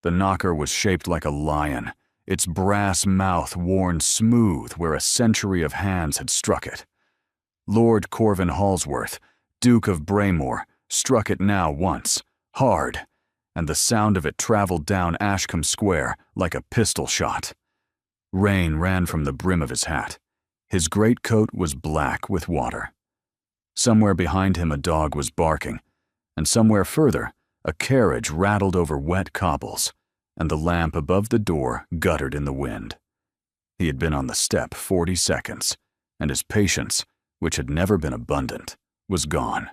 The knocker was shaped like a lion, its brass mouth worn smooth where a century of hands had struck it. Lord Corvin Halsworth, Duke of Braemore, struck it now once, hard, and the sound of it traveled down Ashcombe Square like a pistol shot. Rain ran from the brim of his hat. His greatcoat was black with water. Somewhere behind him a dog was barking, and somewhere further a carriage rattled over wet cobbles, and the lamp above the door guttered in the wind. He had been on the step 40 seconds, and his patience, which had never been abundant, was gone.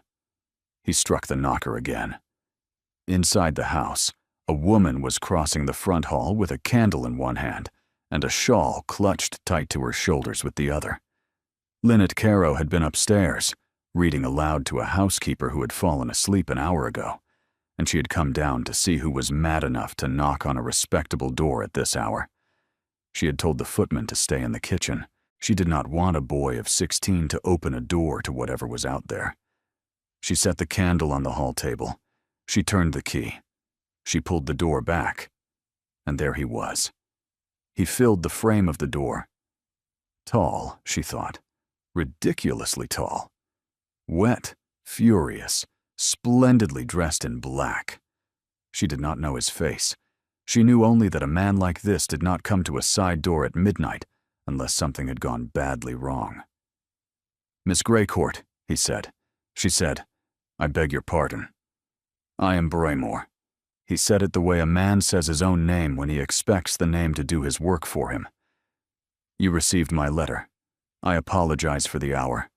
He struck the knocker again. Inside the house, a woman was crossing the front hall with a candle in one hand and a shawl clutched tight to her shoulders with the other. Lynette Caro had been upstairs, reading aloud to a housekeeper who had fallen asleep an hour ago, and she had come down to see who was mad enough to knock on a respectable door at this hour. She had told the footman to stay in the kitchen. She did not want a boy of 16 to open a door to whatever was out there. She set the candle on the hall table. She turned the key. She pulled the door back, and there he was. He filled the frame of the door. Tall, she thought, ridiculously tall. Wet, furious, splendidly dressed in black. She did not know his face. She knew only that a man like this did not come to a side door at midnight unless something had gone badly wrong. "Miss Greycourt," he said. She said, "I beg your pardon. I am Braemore." He said it the way a man says his own name when he expects the name to do his work for him. "You received my letter. I apologize for the hour.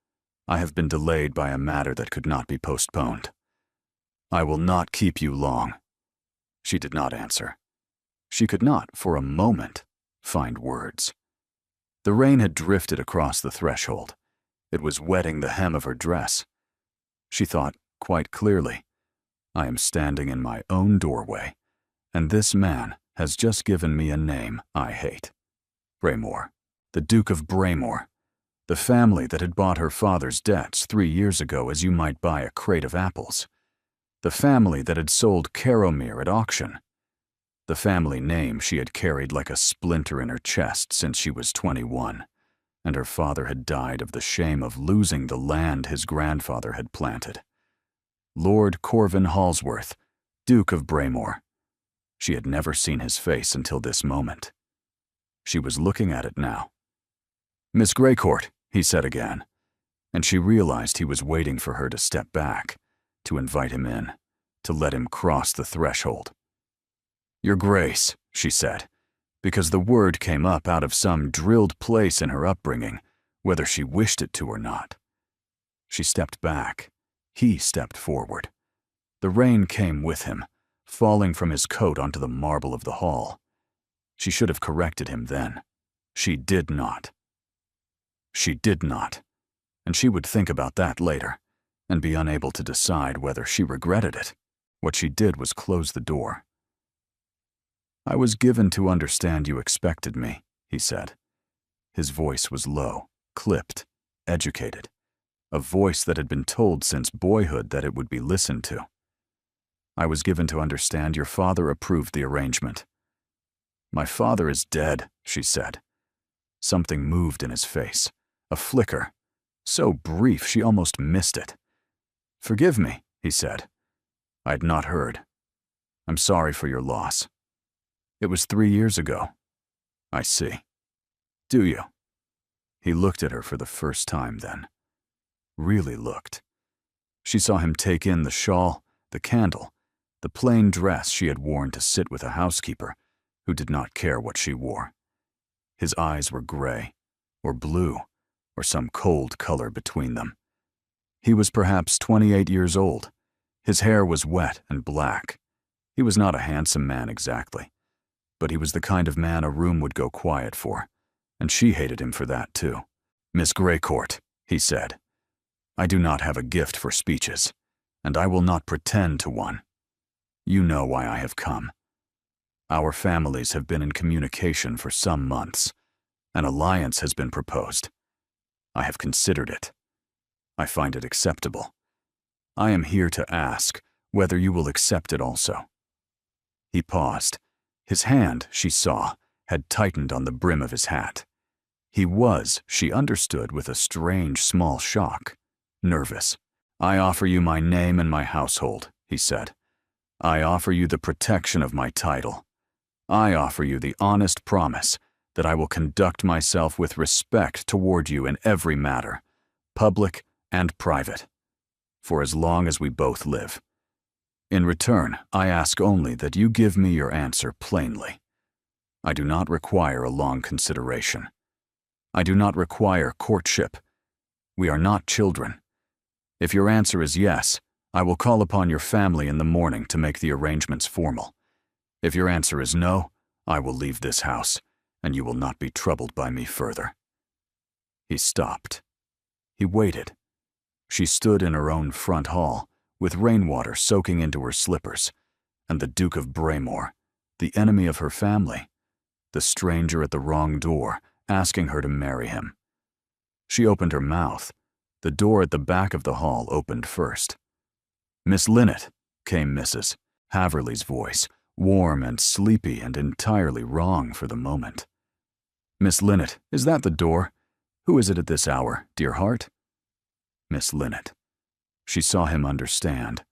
I have been delayed by a matter that could not be postponed. I will not keep you long." She did not answer. She could not, for a moment, find words. The rain had drifted across the threshold. It was wetting the hem of her dress. She thought quite clearly, I am standing in my own doorway, and this man has just given me a name I hate. Braemore, the Duke of Braemore, the family that had bought her father's debts 3 years ago as you might buy a crate of apples. The family that had sold Caromere at auction. The family name she had carried like a splinter in her chest since she was 21, and her father had died of the shame of losing the land his grandfather had planted. Lord Corvin Halsworth, Duke of Braemore. She had never seen his face until this moment. She was looking at it now. "Miss Greycourt," he said again, and she realized he was waiting for her to step back, to invite him in, to let him cross the threshold. "Your Grace," she said, because the word came up out of some drilled place in her upbringing, whether she wished it to or not. She stepped back. He stepped forward. The rain came with him, falling from his coat onto the marble of the hall. She should have corrected him then. She did not. She did not, and she would think about that later, and be unable to decide whether she regretted it. What she did was close the door. "I was given to understand you expected me," he said. His voice was low, clipped, educated. A voice that had been told since boyhood that it would be listened to. "I was given to understand your father approved the arrangement." "My father is dead," she said. Something moved in his face, a flicker, so brief she almost missed it. "Forgive me," he said. "I had not heard. I'm sorry for your loss. It was 3 years ago." "I see. Do you?" He looked at her for the first time then. Really looked. She saw him take in the shawl, the candle, the plain dress she had worn to sit with a housekeeper who did not care what she wore. His eyes were gray, or blue, or some cold color between them. He was perhaps 28 years old. His hair was wet and black. He was not a handsome man exactly, but he was the kind of man a room would go quiet for, and she hated him for that too. "Miss Greycourt," he said, "I do not have a gift for speeches, and I will not pretend to one. You know why I have come. Our families have been in communication for some months. An alliance has been proposed. I have considered it. I find it acceptable. I am here to ask whether you will accept it also." He paused, His hand, she saw, had tightened on the brim of his hat. He was, she understood with a strange small shock, nervous. "I offer you my name and my household," he said. "I offer you the protection of my title. I offer you the honest promise that I will conduct myself with respect toward you in every matter, public and private, for as long as we both live. In return, I ask only that you give me your answer plainly. I do not require a long consideration. I do not require courtship. We are not children. If your answer is yes, I will call upon your family in the morning to make the arrangements formal. If your answer is no, I will leave this house, and you will not be troubled by me further." He stopped. He waited. She stood in her own front hall, with rainwater soaking into her slippers, and the Duke of Braemore, the enemy of her family, the stranger at the wrong door, asking her to marry him. She opened her mouth. The door at the back of the hall opened first. "Miss Linnet," came Mrs. Haverly's voice, warm and sleepy and entirely wrong for the moment. "Miss Linnet, is that the door? Who is it at this hour, dear heart?" Miss Linnet. She saw him understand.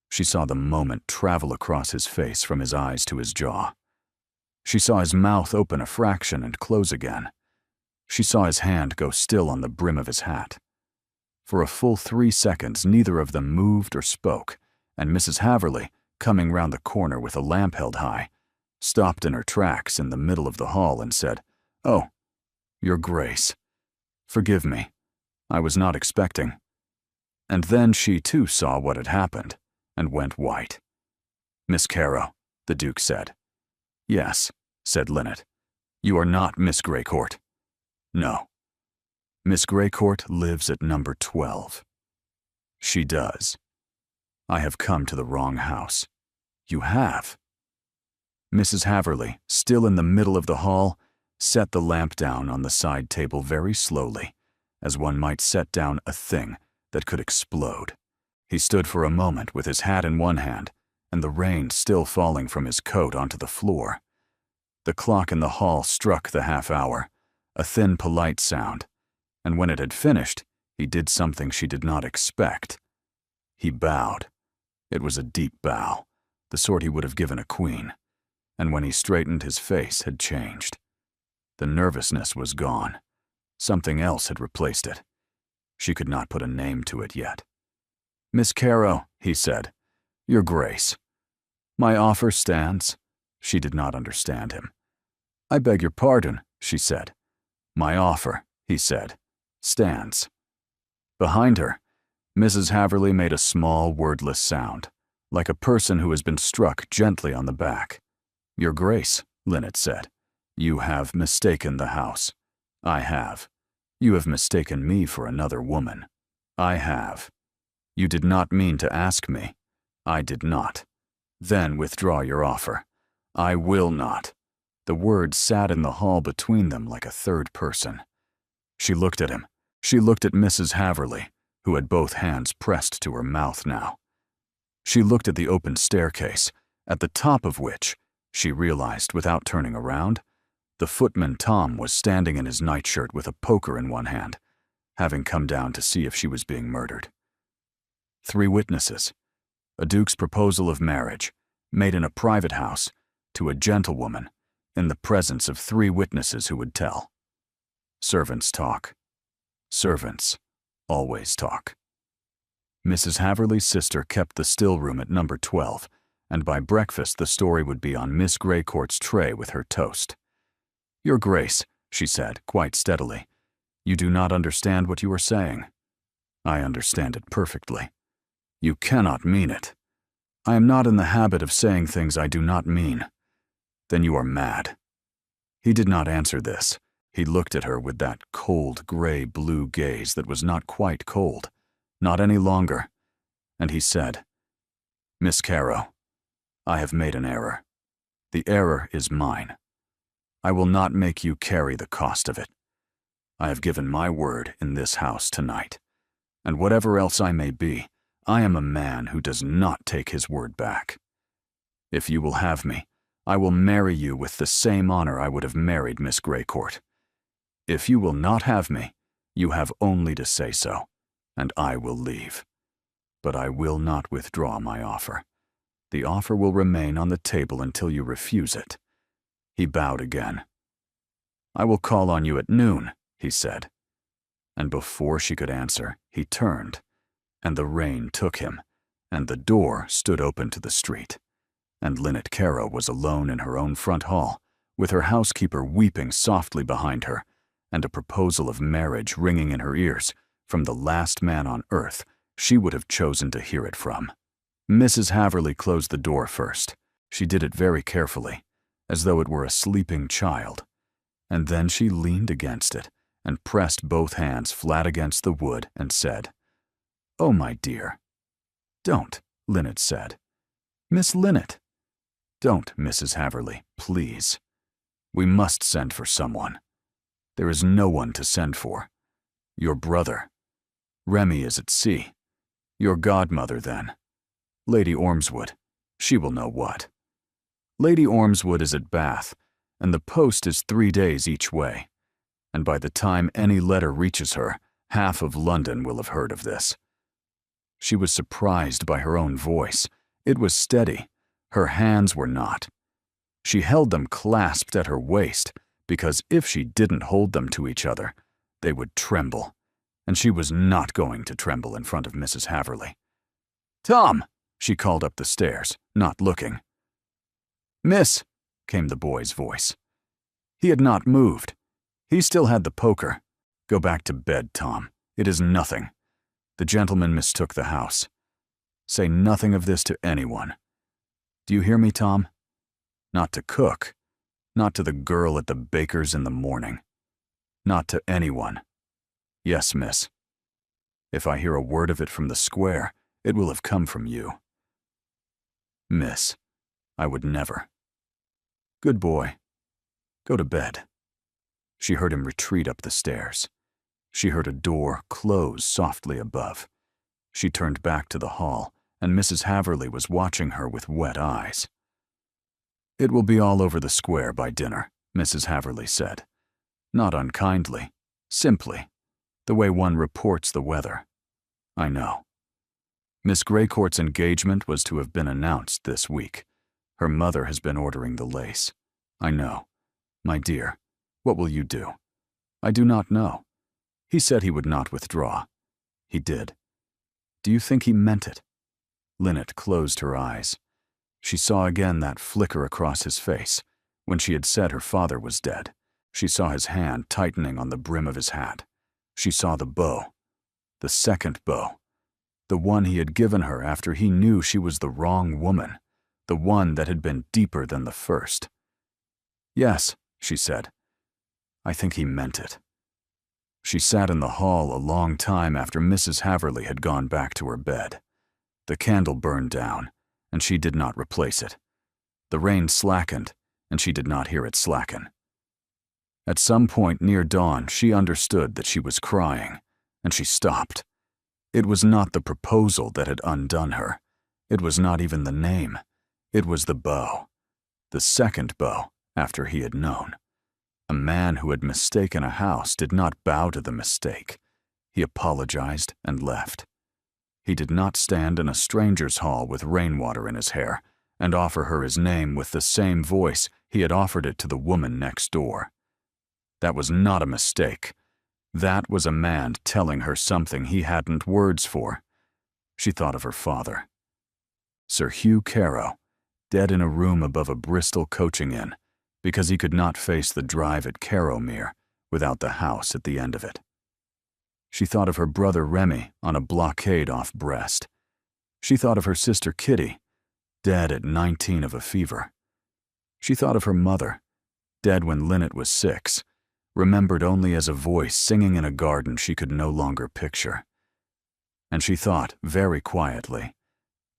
She saw the moment travel across his face from his eyes to his jaw. She saw his mouth open a fraction and close again. She saw his hand go still on the brim of his hat. For a full 3 seconds, neither of them moved or spoke, and Mrs. Haverly, coming round the corner with a lamp held high, stopped in her tracks in the middle of the hall and said, "Oh, Your Grace, forgive me. I was not expecting." And then she too saw what had happened, and went white. "Miss Caro," the Duke said. "Yes," said Linnet. "You are not Miss Greycourt." "No." "Miss Greycourt lives at number 12. "She does." "I have come to the wrong house." "You have." Mrs. Haverly, still in the middle of the hall, set the lamp down on the side table very slowly, as one might set down a thing that could explode. He stood for a moment with his hat in one hand and the rain still falling from his coat onto the floor. The clock in the hall struck the half-hour, a thin, polite sound, and when it had finished, he did something she did not expect. He bowed. It was a deep bow, the sort he would have given a queen, and when he straightened, his face had changed. The nervousness was gone. Something else had replaced it. She could not put a name to it yet. "Miss Caro," he said, "Your Grace. My offer stands." She did not understand him. "I beg your pardon," she said. "My offer," he said, "stands." Behind her, Mrs. Haverly made a small, wordless sound, like a person who has been struck gently on the back. "Your Grace," Linnet said, "you have mistaken the house." "I have." "You have mistaken me for another woman." "I have." "You did not mean to ask me." "I did not." "Then withdraw your offer." "I will not." The words sat in the hall between them like a third person. She looked at him. She looked at Mrs. Haverly, who had both hands pressed to her mouth now. She looked at the open staircase, at the top of which, she realized without turning around, the footman Tom was standing in his nightshirt with a poker in one hand, having come down to see if she was being murdered. 3 witnesses. A duke's proposal of marriage, made in a private house, to a gentlewoman, in the presence of 3 witnesses who would tell. Servants talk. Servants always talk. Mrs. Haverly's sister kept the still room at number 12, and by breakfast the story would be on Miss Greycourt's tray with her toast. "Your Grace," she said, quite steadily, "you do not understand what you are saying." "I understand it perfectly." "You cannot mean it." "I am not in the habit of saying things I do not mean." "Then you are mad." He did not answer this. He looked at her with that cold, gray-blue gaze that was not quite cold, not any longer, and he said, "Miss Caro, I have made an error. The error is mine. I will not make you carry the cost of it. I have given my word in this house tonight, and whatever else I may be, I am a man who does not take his word back. If you will have me, I will marry you with the same honor I would have married Miss Greycourt. If you will not have me, you have only to say so, and I will leave. But I will not withdraw my offer. The offer will remain on the table until you refuse it." He bowed again. "I will call on you at noon," he said. And before she could answer, he turned, and the rain took him, and the door stood open to the street, and Lynette Caro was alone in her own front hall, with her housekeeper weeping softly behind her, and a proposal of marriage ringing in her ears from the last man on earth she would have chosen to hear it from. Mrs. Haverley closed the door first. She did it very carefully, as though it were a sleeping child, and then she leaned against it and pressed both hands flat against the wood and said, "Oh, my dear." "Don't," Lynette said. "Miss Lynette." "Don't, Mrs. Haverley, please. We must send for someone. There is no one to send for. Your brother. Remy is at sea. Your godmother, then. Lady Ormswood. She will know what. Lady Ormswood is at Bath, and the post is 3 days each way. And by the time any letter reaches her, half of London will have heard of this." She was surprised by her own voice. It was steady. Her hands were not. She held them clasped at her waist, because if she didn't hold them to each other, they would tremble, and she was not going to tremble in front of Mrs. Haverley. "Tom!" she called up the stairs, not looking. "Miss," came the boy's voice. He had not moved. He still had the poker. "Go back to bed, Tom. It is nothing. The gentleman mistook the house. Say nothing of this to anyone. Do you hear me, Tom? Not to cook. Not to the girl at the baker's in the morning. Not to anyone. Yes, miss. If I hear a word of it from the square, it will have come from you. Miss, I would never. Good boy. Go to bed." She heard him retreat up the stairs. She heard a door close softly above. She turned back to the hall, and Mrs. Haverley was watching her with wet eyes. "It will be all over the square by dinner," Mrs. Haverley said. Not unkindly, simply, the way one reports the weather. "I know." Miss Greycourt's engagement was to have been announced this week. Her mother has been ordering the lace. "I know. My dear, what will you do?" "I do not know. He said he would not withdraw. He did. Do you think he meant it?" Lynette closed her eyes. She saw again that flicker across his face when she had said her father was dead. She saw his hand tightening on the brim of his hat. She saw the bow, the second bow, the one he had given her after he knew she was the wrong woman, the one that had been deeper than the first. "Yes," she said. "I think he meant it." She sat in the hall a long time after Mrs. Haverley had gone back to her bed. The candle burned down, and she did not replace it. The rain slackened, and she did not hear it slacken. At some point near dawn, she understood that she was crying, and she stopped. It was not the proposal that had undone her. It was not even the name. It was the bow. The second bow, after he had known. A man who had mistaken a house did not bow to the mistake. He apologized and left. He did not stand in a stranger's hall with rainwater in his hair and offer her his name with the same voice he had offered it to the woman next door. That was not a mistake. That was a man telling her something he hadn't words for. She thought of her father. Sir Hugh Caro, dead in a room above a Bristol coaching inn, because he could not face the drive at Carrowmere without the house at the end of it. She thought of her brother Remy on a blockade off Brest. She thought of her sister Kitty, dead at 19 of a fever. She thought of her mother, dead when Lynette was 6, remembered only as a voice singing in a garden she could no longer picture. And she thought, very quietly,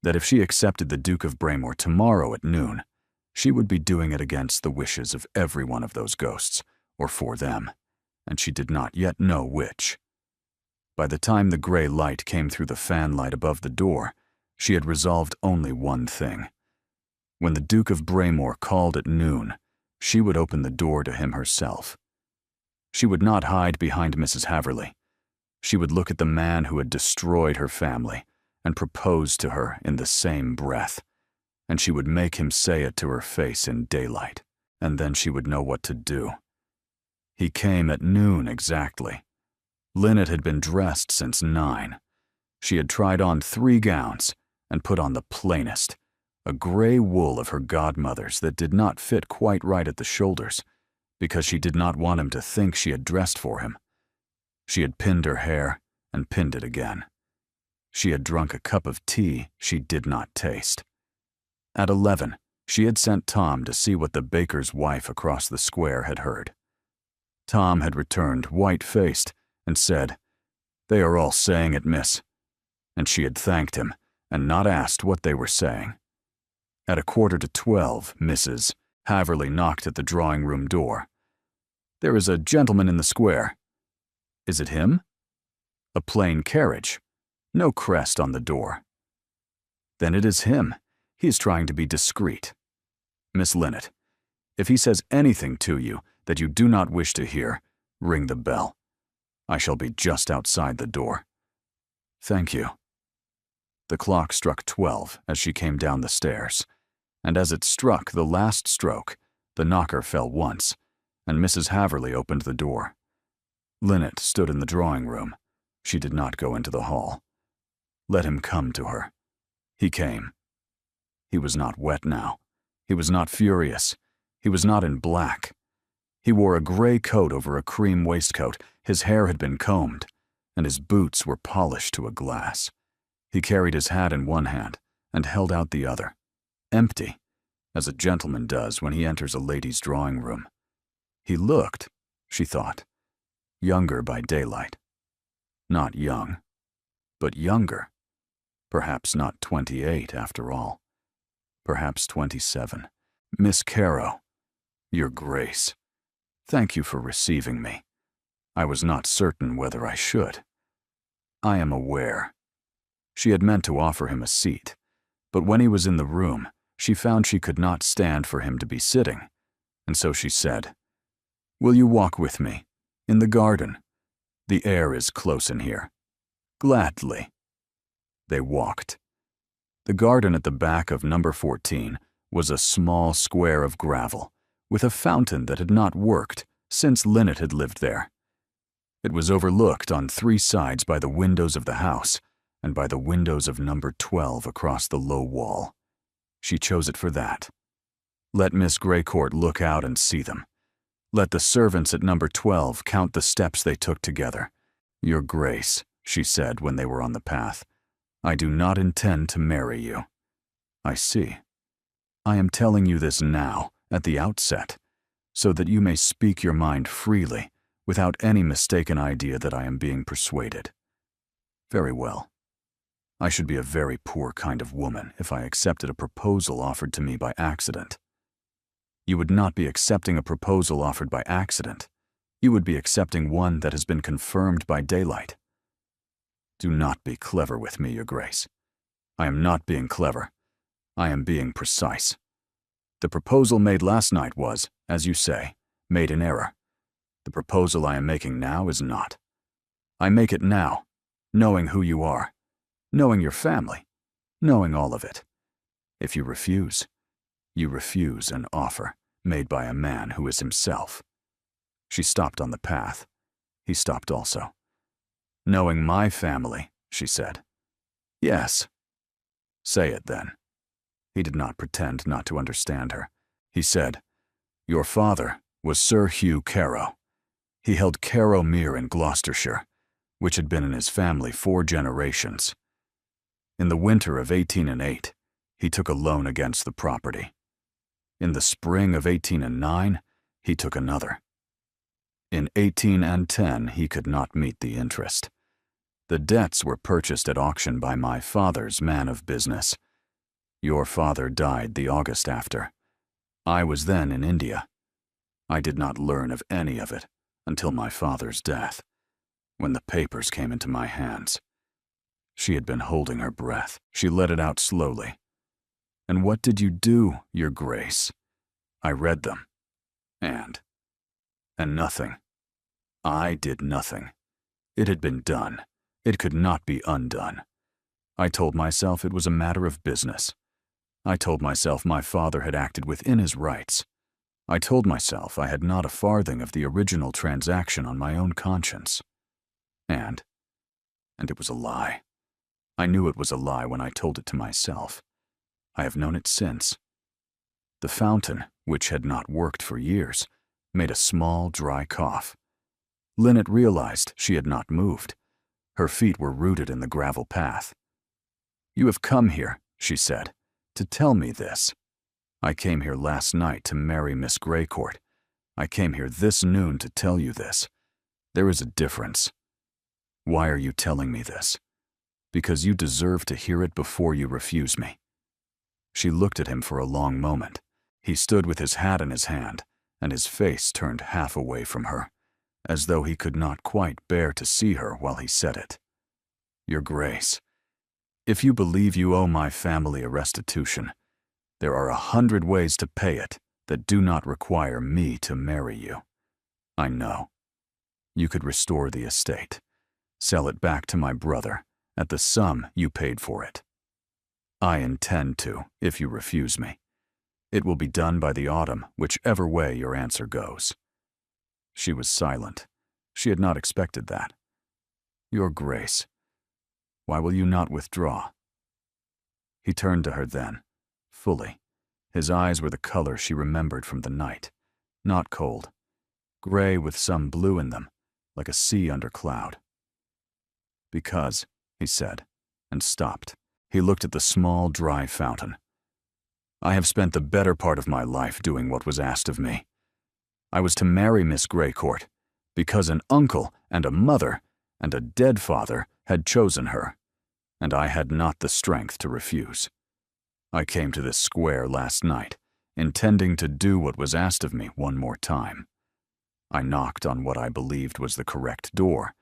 that if she accepted the Duke of Braemore tomorrow at noon, she would be doing it against the wishes of every one of those ghosts, or for them, and she did not yet know which. By the time the gray light came through the fanlight above the door, she had resolved only one thing. When the Duke of Braemore called at noon, she would open the door to him herself. She would not hide behind Mrs. Haverley. She would look at the man who had destroyed her family and propose to her in the same breath, and she would make him say it to her face in daylight, and then she would know what to do. He came at noon exactly. Lynette had been dressed since 9. She had tried on 3 gowns and put on the plainest, a gray wool of her godmother's that did not fit quite right at the shoulders, because she did not want him to think she had dressed for him. She had pinned her hair and pinned it again. She had drunk a cup of tea she did not taste. At 11, she had sent Tom to see what the baker's wife across the square had heard. Tom had returned, white-faced, and said, "They are all saying it, miss," and she had thanked him and not asked what they were saying. At 11:45, Mrs. Haverley knocked at the drawing-room door. "There is a gentleman in the square." "Is it him?" "A plain carriage. No crest on the door." "Then it is him. He is trying to be discreet. Miss Lynette, if he says anything to you that you do not wish to hear, ring the bell. I shall be just outside the door." "Thank you." The clock struck 12 as she came down the stairs, and as it struck the last stroke, the knocker fell once, and Mrs. Haverley opened the door. Lynette stood in the drawing-room. She did not go into the hall. Let him come to her. He came. He was not wet now. He was not furious. He was not in black. He wore a gray coat over a cream waistcoat. His hair had been combed, and his boots were polished to a glass. He carried his hat in one hand and held out the other, empty, as a gentleman does when he enters a lady's drawing-room. He looked, she thought, younger by daylight. Not young, but younger. Perhaps not 28 after all. Perhaps 27. "Miss Caro, Your Grace, thank you for receiving me. I was not certain whether I should. I am aware." She had meant to offer him a seat, but when he was in the room, she found she could not stand for him to be sitting, and so she said, "Will you walk with me? In the garden. The air is close in here." "Gladly." They walked. The garden at the back of number 14 was a small square of gravel, with a fountain that had not worked since Lynette had lived there. It was overlooked on 3 sides by the windows of the house and by the windows of number 12 across the low wall. She chose it for that. Let Miss Greycourt look out and see them. Let the servants at number 12 count the steps they took together. "Your Grace," she said when they were on the path, "I do not intend to marry you." "I see. I am telling you this now, at the outset, so that you may speak your mind freely, without any mistaken idea that I am being persuaded. Very well. I should be a very poor kind of woman if I accepted a proposal offered to me by accident." "You would not be accepting a proposal offered by accident. You would be accepting one that has been confirmed by daylight." "Do not be clever with me, Your Grace. I am not being clever. I am being precise. The proposal made last night was, as you say, made in error. The proposal I am making now is not. I make it now, knowing who you are, knowing your family, knowing all of it. If you refuse an offer made by a man who is himself." She stopped on the path. He stopped also. "Knowing my family," she said. "Yes." "Say it, then." He did not pretend not to understand her. He said, "Your father was Sir Hugh Caro. He held Caro Mere in Gloucestershire, which had been in his family 4 generations. In the winter of 1808, he took a loan against the property. In the spring of 1809, he took another. In 1810, he could not meet the interest. The debts were purchased at auction by my father's man of business. Your father died the August after. I was then in India. I did not learn of any of it until my father's death, when the papers came into my hands." She had been holding her breath. She let it out slowly. And what did you do, Your Grace? I read them. And nothing. I did nothing. It had been done. It could not be undone. I told myself it was a matter of business. I told myself my father had acted within his rights. I told myself I had not a farthing of the original transaction on my own conscience. And it was a lie. I knew it was a lie when I told it to myself. I have known it since. The fountain, which had not worked for years, made a small, dry cough. Lynette realized she had not moved. Her feet were rooted in the gravel path. "You have come here," she said, "to tell me this. I came here last night to marry Miss Greycourt. I came here this noon to tell you this. There is a difference. Why are you telling me this? Because you deserve to hear it before you refuse me." She looked at him for a long moment. He stood with his hat in his hand, and his face turned half away from her, as though he could not quite bear to see her while he said it. "Your Grace, if you believe you owe my family a restitution, there are 100 ways to pay it that do not require me to marry you. I know. You could restore the estate, sell it back to my brother at the sum you paid for it. I intend to, if you refuse me. It will be done by the autumn, whichever way your answer goes." She was silent. She had not expected that. "Your Grace, why will you not withdraw?" He turned to her then, fully. His eyes were the color she remembered from the night, not cold, gray with some blue in them, like a sea under cloud. "Because," he said, and stopped. He looked at the small, dry fountain. "I have spent the better part of my life doing what was asked of me. I was to marry Miss Greycourt, because an uncle and a mother and a dead father had chosen her, and I had not the strength to refuse. I came to this square last night, intending to do what was asked of me one more time. I knocked on what I believed was the correct door,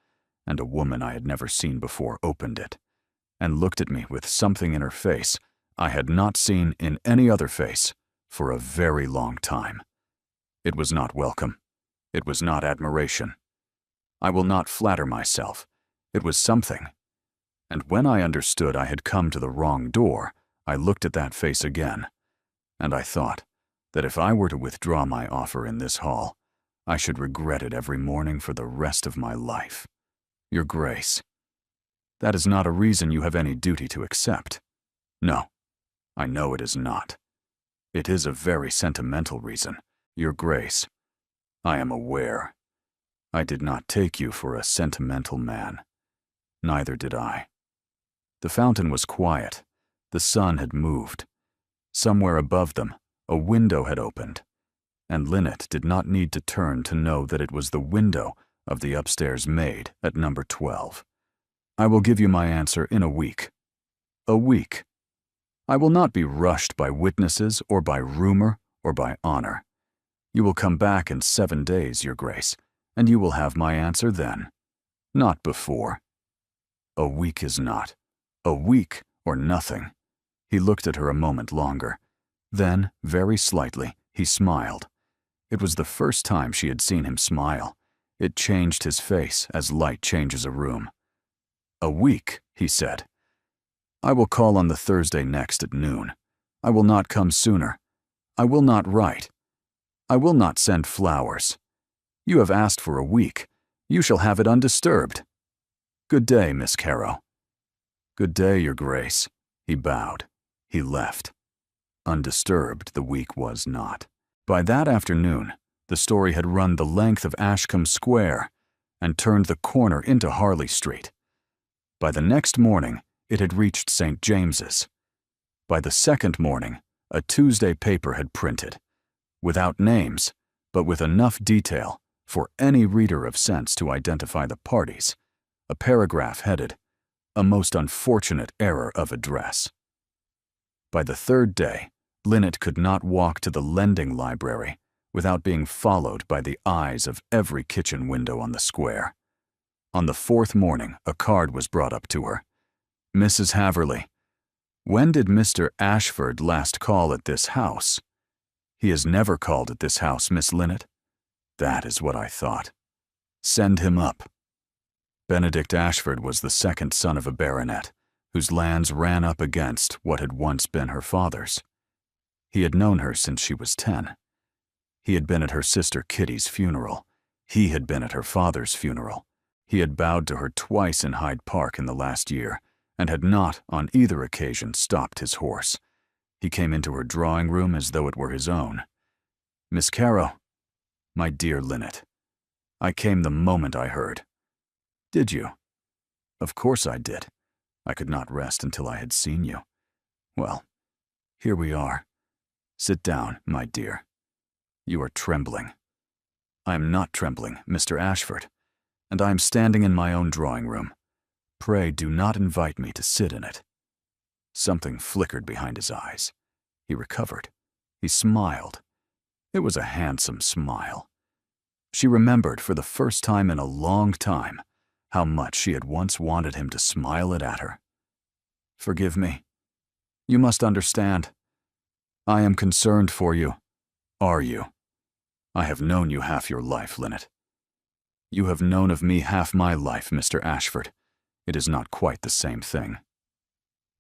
and a woman I had never seen before opened it, and looked at me with something in her face I had not seen in any other face for a very long time. It was not welcome. It was not admiration. I will not flatter myself. It was something. And when I understood I had come to the wrong door, I looked at that face again, and I thought that if I were to withdraw my offer in this hall, I should regret it every morning for the rest of my life. Your Grace, that is not a reason you have any duty to accept. No, I know it is not. It is a very sentimental reason, Your Grace. I am aware. I did not take you for a sentimental man. Neither did I." The fountain was quiet. The sun had moved. Somewhere above them, a window had opened, and Lynette did not need to turn to know that it was the window of the upstairs maid at number 12. "I will give you my answer in a week. A week. I will not be rushed by witnesses or by rumor or by honor. You will come back in 7 days, Your Grace, and you will have my answer then. Not before. A week is not. A week or nothing." He looked at her a moment longer. Then, very slightly, he smiled. It was the first time she had seen him smile. It changed his face as light changes a room. "A week," he said. "I will call on the Thursday next at noon. I will not come sooner. I will not write. I will not send flowers. You have asked for a week. You shall have it undisturbed. Good day, Miss Caro." "Good day, Your Grace." He bowed. He left. Undisturbed the week was not. By that afternoon, the story had run the length of Ashcombe Square and turned the corner into Harley Street. By the next morning, it had reached St. James's. By the second morning, a Tuesday paper had printed, without names, but with enough detail for any reader of sense to identify the parties, a paragraph headed, "A most unfortunate error of address." By the third day, Lynette could not walk to the lending library without being followed by the eyes of every kitchen window on the square. On the fourth morning, a card was brought up to her. "Mrs. Haverley, When did Mr. Ashford last call at this house? He has never called at this house, Miss Linnet. That is what I thought. Send him up. Benedict Ashford was the second son of a baronet, whose lands ran up against what had once been her father's. He had known her since she was 10. He had been at her sister Kitty's funeral. He had been at her father's funeral. He had bowed to her twice in Hyde Park in the last year, and had not, on either occasion, stopped his horse. He came into her drawing room as though it were his own. Miss Caro, my dear Linnet, I came the moment I heard. Did you? Of course I did. I could not rest until I had seen you. Well, here we are. Sit down, my dear. You are trembling. I am not trembling, Mr. Ashford, and I am standing in my own drawing room. Pray do not invite me to sit in it. Something flickered behind his eyes. He recovered. He smiled. It was a handsome smile. She remembered for the first time in a long time how much she had once wanted him to smile it at her. Forgive me. You must understand. I am concerned for you. Are you? I have known you half your life, Linnet. You have known of me half my life, Mr. Ashford. It is not quite the same thing.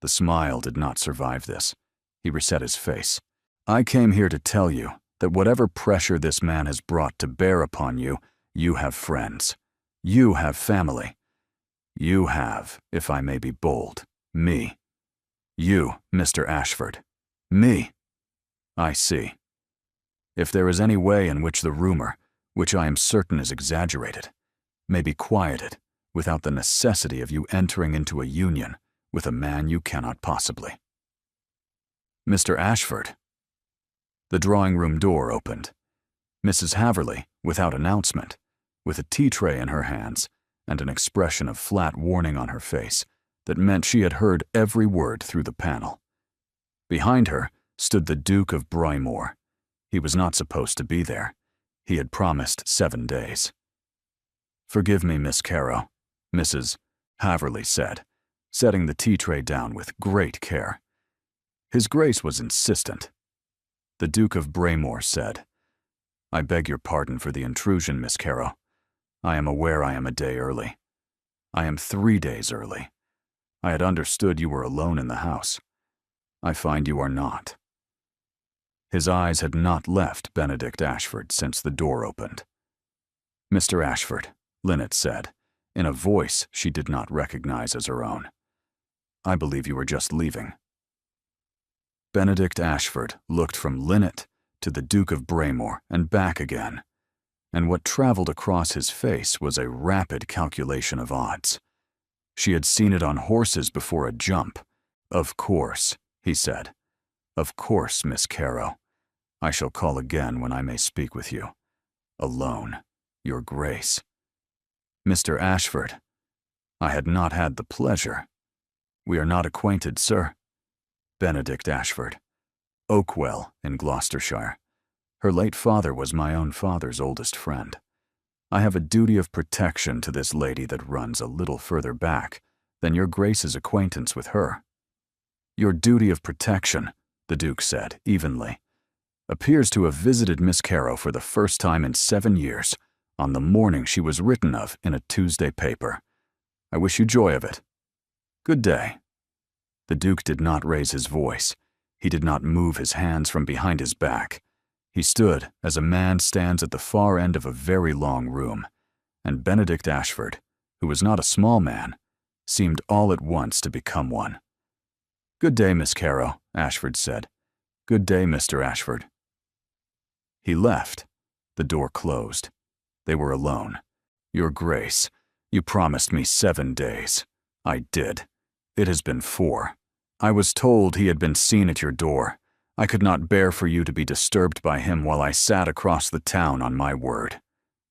The smile did not survive this. He reset his face. I came here to tell you that whatever pressure this man has brought to bear upon you, you have friends. You have family. You have, if I may be bold, me. You, Mr. Ashford. Me. I see. If there is any way in which the rumor, which I am certain is exaggerated, may be quieted without the necessity of you entering into a union with a man you cannot possibly. Mr. Ashford. The drawing-room door opened. Mrs. Haverley, without announcement, with a tea tray in her hands and an expression of flat warning on her face that meant she had heard every word through the panel. Behind her stood the Duke of Braemore. He was not supposed to be there. He had promised 7 days. Forgive me, Miss Caro, Mrs. Haverley said, setting the tea tray down with great care. His Grace was insistent. The Duke of Braemore said, I beg your pardon for the intrusion, Miss Caro. I am aware I am a day early. I am 3 days early. I had understood you were alone in the house. I find you are not. His eyes had not left Benedict Ashford since the door opened. Mr. Ashford, Linnet said, in a voice she did not recognize as her own. I believe you were just leaving. Benedict Ashford looked from Linnet to the Duke of Braemore and back again, and what traveled across his face was a rapid calculation of odds. She had seen it on horses before a jump. Of course, he said. Of course, Miss Caro. I shall call again when I may speak with you. Alone, Your Grace. Mr. Ashford, I had not had the pleasure. We are not acquainted, sir. Benedict Ashford, Oakwell in Gloucestershire. Her late father was my own father's oldest friend. I have a duty of protection to this lady that runs a little further back than your Grace's acquaintance with her. Your duty of protection, the Duke said evenly, appears to have visited Miss Caro for the first time in 7 years, on the morning she was written of in a Tuesday paper. I wish you joy of it. Good day. The Duke did not raise his voice. He did not move his hands from behind his back. He stood as a man stands at the far end of a very long room, and Benedict Ashford, who was not a small man, seemed all at once to become one. Good day, Miss Caro, Ashford said. Good day, Mr. Ashford. He left. The door closed. They were alone. Your Grace, you promised me 7 days. I did. It has been 4. I was told he had been seen at your door. I could not bear for you to be disturbed by him while I sat across the town on my word.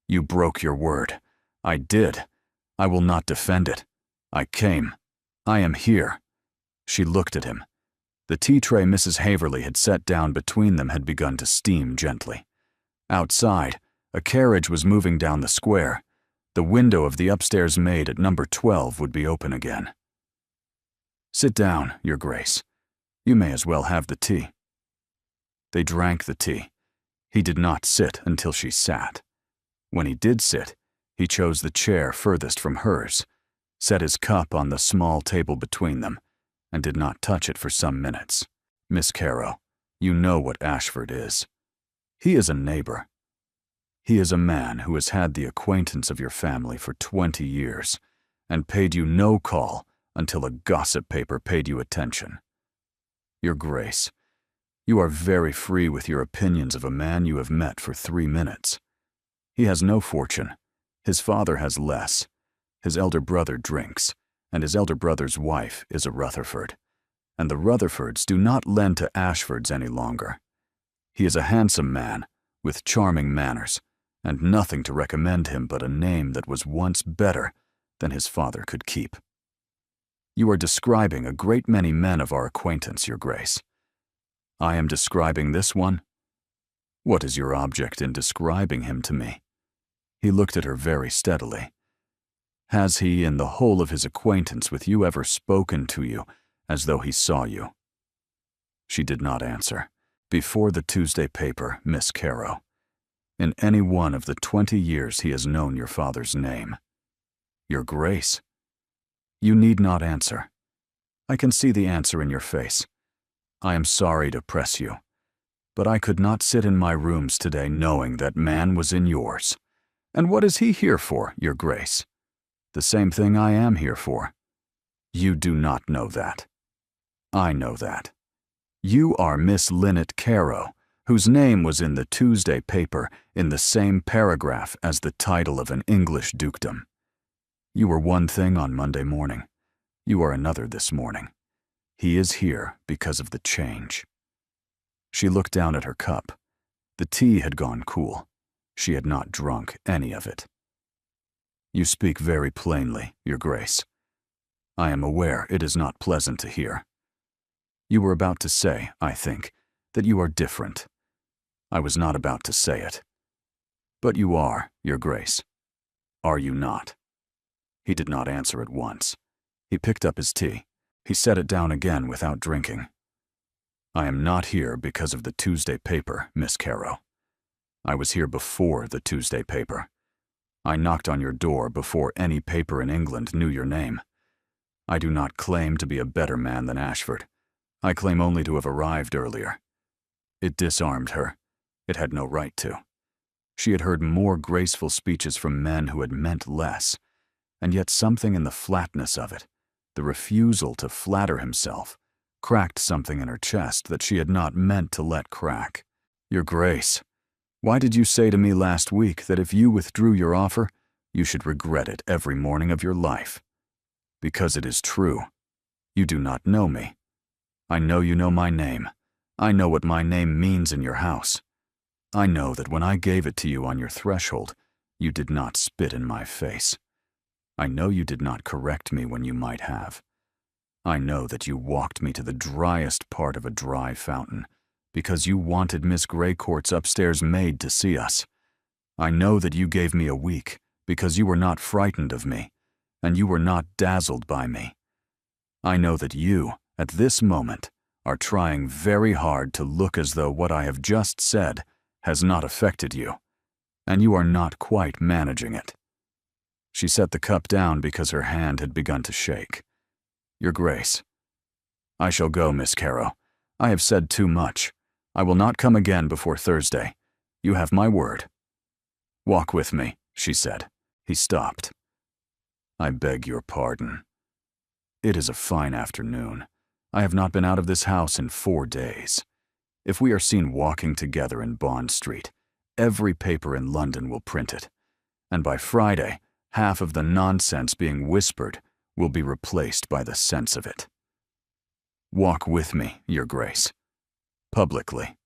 You broke your word. I did. I will not defend it. I came. I am here. She looked at him. The tea tray Mrs. Haverley had set down between them had begun to steam gently. Outside, a carriage was moving down the square. The window of the upstairs maid at number 12 would be open again. Sit down, Your Grace. You may as well have the tea." They drank the tea. He did not sit until she sat. When he did sit, he chose the chair furthest from hers, set his cup on the small table between them, and did not touch it for some minutes. "Miss Caro, you know what Ashford is. He is a neighbor. He is a man who has had the acquaintance of your family for 20 years and paid you no call until a gossip paper paid you attention. Your Grace, you are very free with your opinions of a man you have met for 3 minutes. He has no fortune. His father has less. His elder brother drinks, and his elder brother's wife is a Rutherford. And the Rutherfords do not lend to Ashfords any longer. He is a handsome man, with charming manners, and nothing to recommend him but a name that was once better than his father could keep. You are describing a great many men of our acquaintance, Your Grace. I am describing this one. What is your object in describing him to me?" He looked at her very steadily. "Has he, in the whole of his acquaintance with you, ever spoken to you as though he saw you?" She did not answer. "Before the Tuesday paper, Miss Caro, in any one of the 20 years he has known your father's name." "Your Grace." "You need not answer. I can see the answer in your face. I am sorry to press you, but I could not sit in my rooms today knowing that man was in yours. And what is he here for, Your Grace? The same thing I am here for. You do not know that. I know that. You are Miss Linnet Caro, whose name was in the Tuesday paper in the same paragraph as the title of an English dukedom. You were one thing on Monday morning. You are another this morning. He is here because of the change." She looked down at her cup. The tea had gone cool. She had not drunk any of it. "You speak very plainly, Your Grace. I am aware it is not pleasant to hear. You were about to say, I think, that you are different. I was not about to say it. But you are, Your Grace. Are you not?" He did not answer at once. He picked up his tea. He set it down again without drinking. "I am not here because of the Tuesday paper, Miss Caro. I was here before the Tuesday paper. I knocked on your door before any paper in England knew your name. I do not claim to be a better man than Ashford. I claim only to have arrived earlier. It disarmed her. It had no right to. She had heard more graceful speeches from men who had meant less, and yet something in the flatness of it, the refusal to flatter himself, cracked something in her chest that she had not meant to let crack. Your Grace, why did you say to me last week that if you withdrew your offer, you should regret it every morning of your life? Because it is true. You do not know me. I know you know my name. I know what my name means in your house. I know that when I gave it to you on your threshold, you did not spit in my face. I know you did not correct me when you might have. I know that you walked me to the driest part of a dry fountain because you wanted Miss Greycourt's upstairs maid to see us. I know that you gave me a week because you were not frightened of me, and you were not dazzled by me. I know that you, at this moment, are trying very hard to look as though what I have just said has not affected you, and you are not quite managing it." She set the cup down because her hand had begun to shake. "Your Grace, I shall go, Miss Caro. I have said too much. I will not come again before Thursday. You have my word." "Walk with me," she said. He stopped. "I beg your pardon. It is a fine afternoon. I have not been out of this house in 4 days. If we are seen walking together in Bond Street, every paper in London will print it, and by Friday, half of the nonsense being whispered will be replaced by the sense of it. Walk with me, Your Grace, publicly,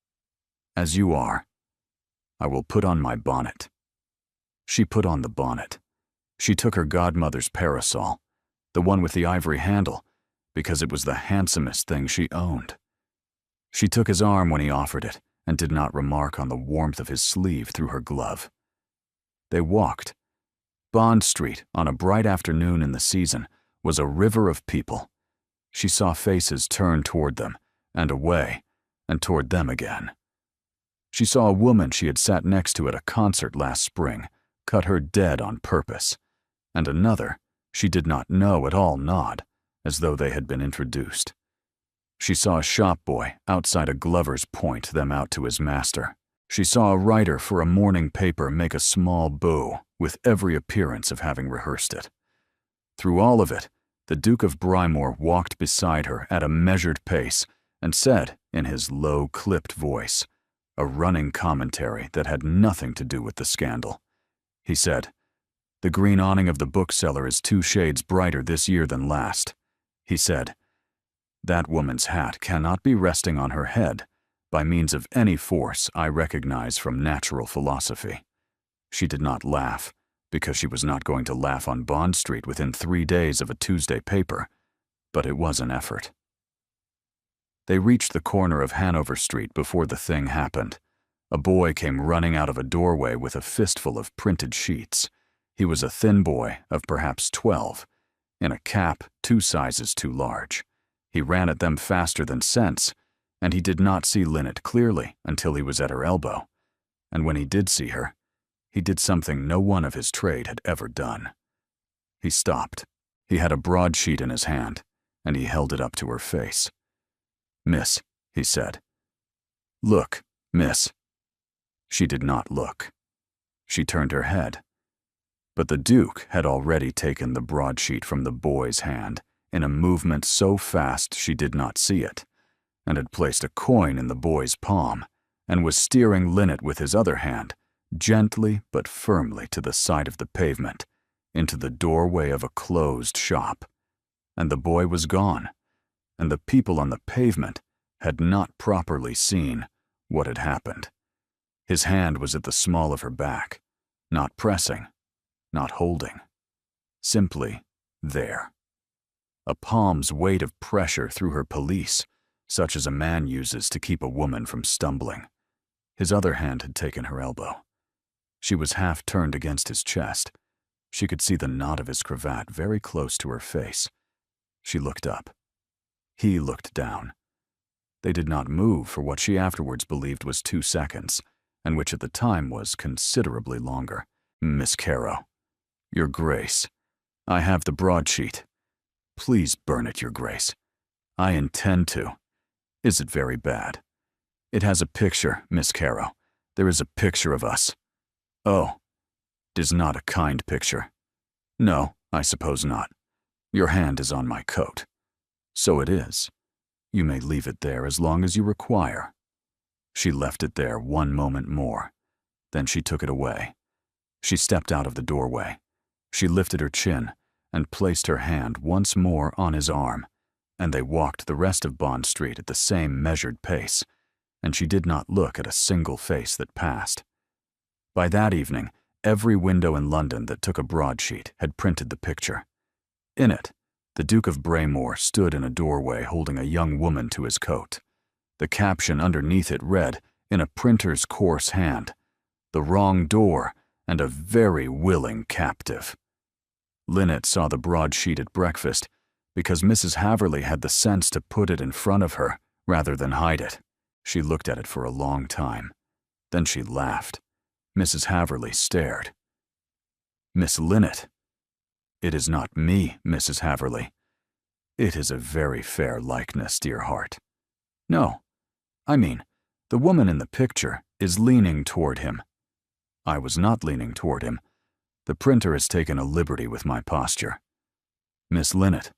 as you are. I will put on my bonnet." She put on the bonnet. She took her godmother's parasol, the one with the ivory handle, because it was the handsomest thing she owned. She took his arm when he offered it and did not remark on the warmth of his sleeve through her glove. They walked. Bond Street, on a bright afternoon in the season, was a river of people. She saw faces turn toward them and away, and toward them again. She saw a woman she had sat next to at a concert last spring cut her dead on purpose, and another she did not know at all nod, as though they had been introduced. She saw a shop boy outside a glover's point them out to his master. She saw a writer for a morning paper make a small bow, with every appearance of having rehearsed it. Through all of it, the Duke of Brymore walked beside her at a measured pace and said, in his low, clipped voice, a running commentary that had nothing to do with the scandal. He said, "The green awning of the bookseller is 2 shades brighter this year than last." He said, "That woman's hat cannot be resting on her head by means of any force I recognize from natural philosophy." She did not laugh, because she was not going to laugh on Bond Street within 3 days of a Tuesday paper, but it was an effort. They reached the corner of Hanover Street before the thing happened. A boy came running out of a doorway with a fistful of printed sheets. He was a thin boy of perhaps 12, in a cap 2 sizes too large. He ran at them faster than sense, and he did not see Lynette clearly until he was at her elbow. And when he did see her, he did something no one of his trade had ever done. He stopped. He had a broadsheet in his hand, and he held it up to her face. "Miss," he said. "Look, miss." She did not look. She turned her head. But the Duke had already taken the broadsheet from the boy's hand in a movement so fast she did not see it, and had placed a coin in the boy's palm, and was steering Lynette with his other hand, gently but firmly to the side of the pavement, into the doorway of a closed shop. And the boy was gone, and the people on the pavement had not properly seen what had happened. His hand was at the small of her back, not pressing, not holding, simply there. A palm's weight of pressure through her pelisse, such as a man uses to keep a woman from stumbling. His other hand had taken her elbow. She was half turned against his chest. She could see the knot of his cravat very close to her face. She looked up. He looked down. They did not move for what she afterwards believed was 2 seconds, and which at the time was considerably longer. "Miss Caro, Your Grace, I have the broadsheet. Please burn it, Your Grace. I intend to. Is it very bad? It has a picture, Miss Caro. There is a picture of us. Oh, 'tis not a kind picture. No, I suppose not. Your hand is on my coat. So it is. You may leave it there as long as you require." She left it there 1 moment more. Then she took it away. She stepped out of the doorway. She lifted her chin and placed her hand once more on his arm, and they walked the rest of Bond Street at the same measured pace, and she did not look at a single face that passed. By that evening, every window in London that took a broadsheet had printed the picture. In it, the Duke of Brymore stood in a doorway holding a young woman to his coat. The caption underneath it read, in a printer's coarse hand, "The wrong door and a very willing captive." Lynette saw the broadsheet at breakfast because Mrs. Haverley had the sense to put it in front of her rather than hide it. She looked at it for a long time. Then she laughed. Mrs. Haverley stared. "Miss Lynette." "It is not me, Mrs. Haverley." "It is a very fair likeness, dear heart." "No, I mean, the woman in the picture is leaning toward him." "I was not leaning toward him. The printer has taken a liberty with my posture." "Miss Lynette."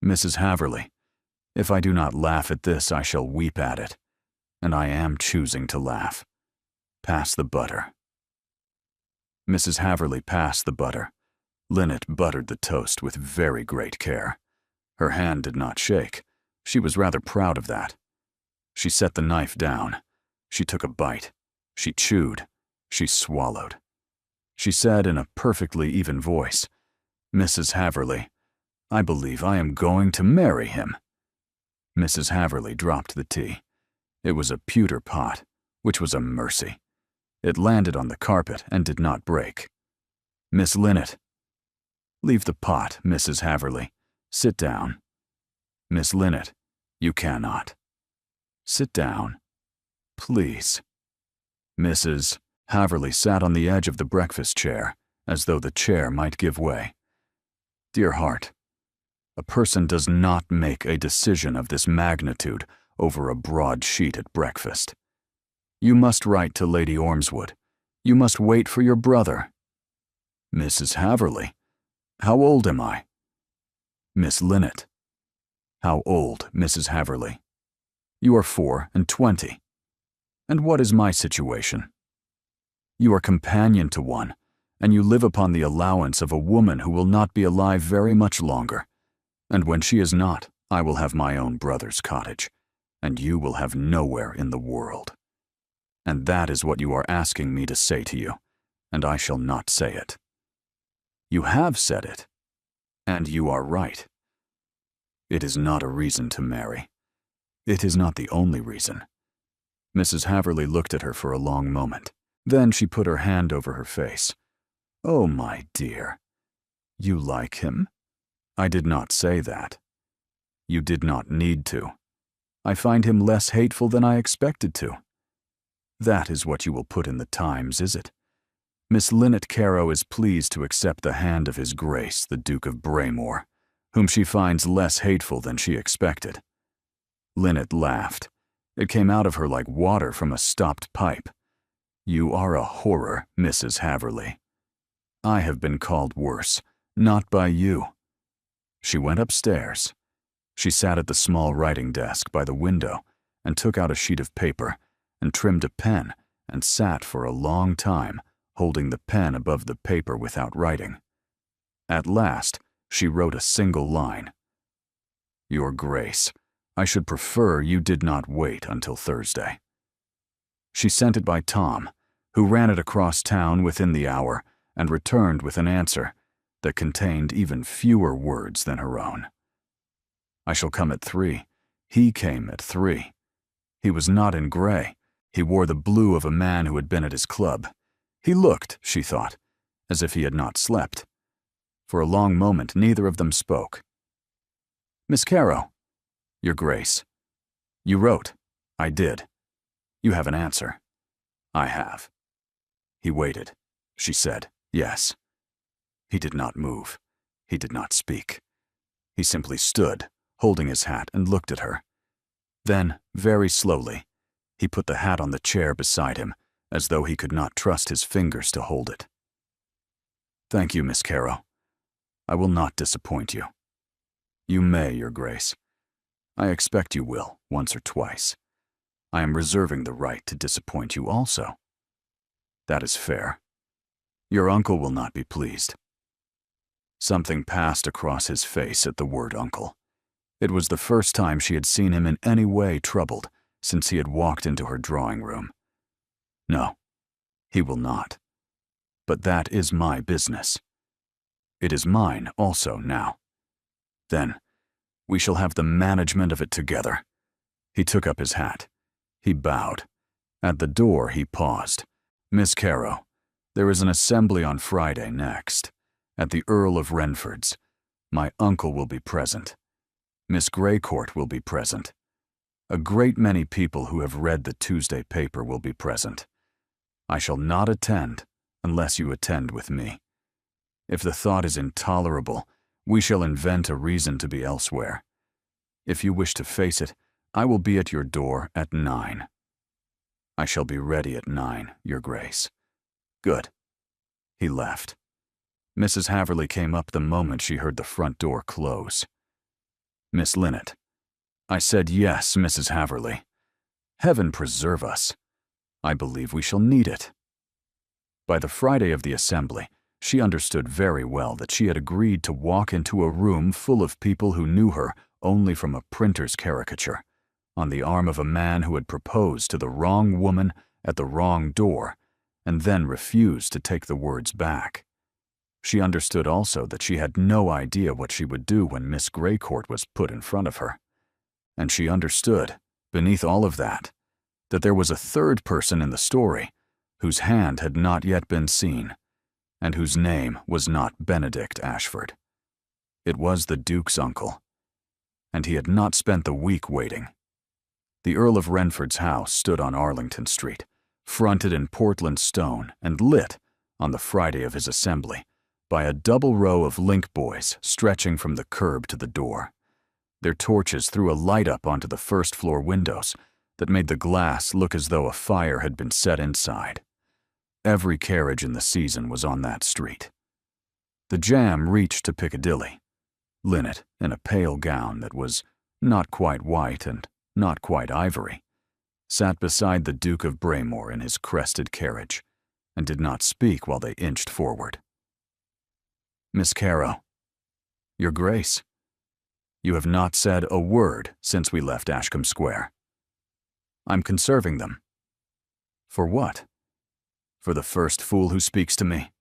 "Mrs. Haverley, if I do not laugh at this, I shall weep at it. And I am choosing to laugh. Pass the butter." Mrs. Haverley passed the butter. Lynette buttered the toast with very great care. Her hand did not shake. She was rather proud of that. She set the knife down. She took a bite. She chewed. She swallowed. She said in a perfectly even voice, "Mrs. Haverley, I believe I am going to marry him." Mrs. Haverley dropped the tea. It was a pewter pot, which was a mercy. It landed on the carpet and did not break. "Miss Lynette." "Leave the pot, Mrs. Haverley. Sit down." "Miss Lynette, you cannot." Sit down, please." Mrs. Haverly sat on the edge of the breakfast chair, as though the chair might give way. "Dear heart, a person does not make a decision of this magnitude over a broadsheet at breakfast. You must write to Lady Ormswood. You must wait for your brother." "Mrs. Haverly, how old am I?" "Miss Linnet." "How old, Mrs. Haverly?" "You are 24. And what is my situation?" "You are companion to one, and you live upon the allowance of a woman who will not be alive very much longer. And when she is not, I will have my own brother's cottage, and you will have nowhere in the world. And that is what you are asking me to say to you, and I shall not say it. You have said it, and you are right. It is not a reason to marry. It is not the only reason." Mrs. Haverly looked at her for a long moment. Then she put her hand over her face. "Oh, my dear. You like him?" "I did not say that." "You did not need to. I find him less hateful than I expected to." "That is what you will put in the Times, is it? Miss Linnet Caro is pleased to accept the hand of His Grace, the Duke of Braemore, whom she finds less hateful than she expected." Linnet laughed. It came out of her like water from a stopped pipe. "You are a horror, Mrs. Haverly. I have been called worse, not by you." She went upstairs. She sat at the small writing desk by the window and took out a sheet of paper and trimmed a pen and sat for a long time, holding the pen above the paper without writing. At last, she wrote a single line. "Your Grace, I should prefer you did not wait until Thursday." She sent it by Tom, who ran it across town within the hour and returned with an answer that contained even fewer words than her own. "I shall come at 3. He came at 3. He was not in gray. He wore the blue of a man who had been at his club. He looked, she thought, as if he had not slept. For a long moment neither of them spoke. "Miss Caro." "Your Grace." "You wrote." "I did." "You have an answer." "I have." He waited. She said, "Yes." He did not move. He did not speak. He simply stood, holding his hat, and looked at her. Then, very slowly, he put the hat on the chair beside him, as though he could not trust his fingers to hold it. "Thank you, Miss Caro. I will not disappoint you." "You may, Your Grace. I expect you will, once or twice. I am reserving the right to disappoint you also." "That is fair. Your uncle will not be pleased." Something passed across his face at the word uncle. It was the first time she had seen him in any way troubled since he had walked into her drawing room. "No, he will not. But that is my business. It is mine also now. Then, we shall have the management of it together." He took up his hat. He bowed. At the door he paused. "Miss Caro, there is an assembly on Friday next, at the Earl of Renford's. My uncle will be present. Miss Greycourt will be present. A great many people who have read the Tuesday paper will be present. I shall not attend unless you attend with me. If the thought is intolerable, we shall invent a reason to be elsewhere. If you wish to face it, I will be at your door at 9. I shall be ready at 9, Your Grace." "Good." He left. Mrs. Haverly came up the moment she heard the front door close. "Miss Linnet." "I said yes, Mrs. Haverly. Heaven preserve us. I believe we shall need it." By the Friday of the assembly, she understood very well that she had agreed to walk into a room full of people who knew her only from a printer's caricature, on the arm of a man who had proposed to the wrong woman at the wrong door, and then refused to take the words back. She understood also that she had no idea what she would do when Miss Greycourt was put in front of her. And she understood, beneath all of that there was a third person in the story whose hand had not yet been seen, and whose name was not Benedict Ashford. It was the Duke's uncle, and he had not spent the week waiting. The Earl of Renford's house stood on Arlington Street, fronted in Portland stone and lit, on the Friday of his assembly, by a double row of link boys stretching from the curb to the door. Their torches threw a light up onto the first-floor windows that made the glass look as though a fire had been set inside. Every carriage in the season was on that street. The jam reached to Piccadilly. Linnet, in a pale gown that was not quite white and not quite ivory, sat beside the Duke of Braemore in his crested carriage, and did not speak while they inched forward. "Miss Caro, Your Grace, you have not said a word since we left Ashcombe Square. I'm conserving them." "For what?" "For the first fool who speaks to me."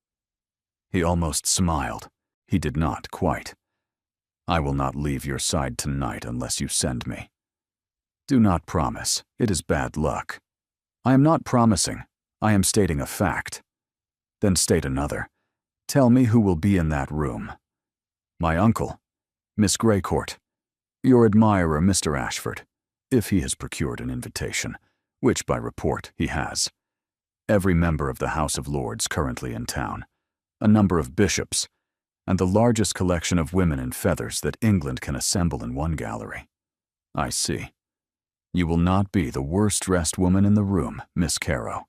He almost smiled. He did not quite. "I will not leave your side tonight unless you send me." "Do not promise. It is bad luck." "I am not promising. I am stating a fact." "Then state another. Tell me who will be in that room." "My uncle, Miss Greycourt, your admirer, Mr. Ashford, if he has procured an invitation, which by report he has. Every member of the House of Lords currently in town, a number of bishops, and the largest collection of women in feathers that England can assemble in one gallery." "I see. You will not be the worst-dressed woman in the room, Miss Caro."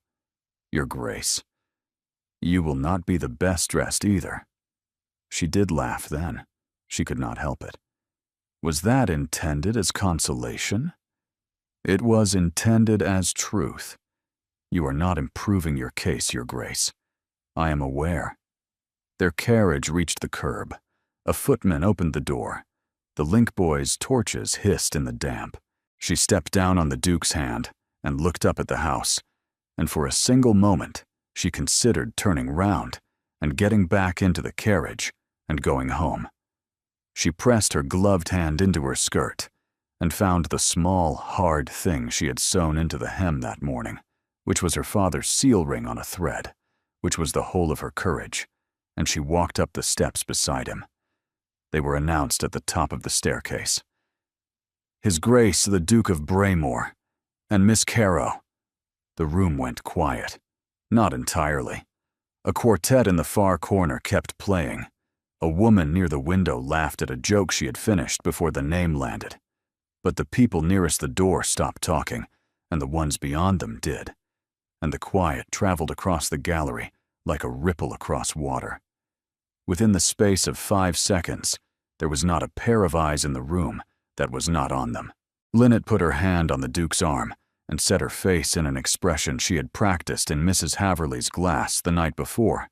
"Your Grace, you will not be the best-dressed either." She did laugh then. She could not help it. Was that intended as consolation? It was intended as truth. "You are not improving your case, Your Grace. I am aware." Their carriage reached the curb. A footman opened the door. The link boys' torches hissed in the damp. She stepped down on the Duke's hand and looked up at the house, and for a single moment she considered turning round and getting back into the carriage and going home. She pressed her gloved hand into her skirt and found the small, hard thing she had sewn into the hem that morning, which was her father's seal ring on a thread, which was the whole of her courage, and she walked up the steps beside him. They were announced at the top of the staircase. "His Grace the Duke of Braemore, and Miss Caro." The room went quiet. Not entirely. A quartet in the far corner kept playing. A woman near the window laughed at a joke she had finished before the name landed. But the people nearest the door stopped talking, and the ones beyond them did. And the quiet traveled across the gallery like a ripple across water. Within the space of 5 seconds, there was not a pair of eyes in the room that was not on them. Linnet put her hand on the Duke's arm and set her face in an expression she had practiced in Mrs. Haverley's glass the night before,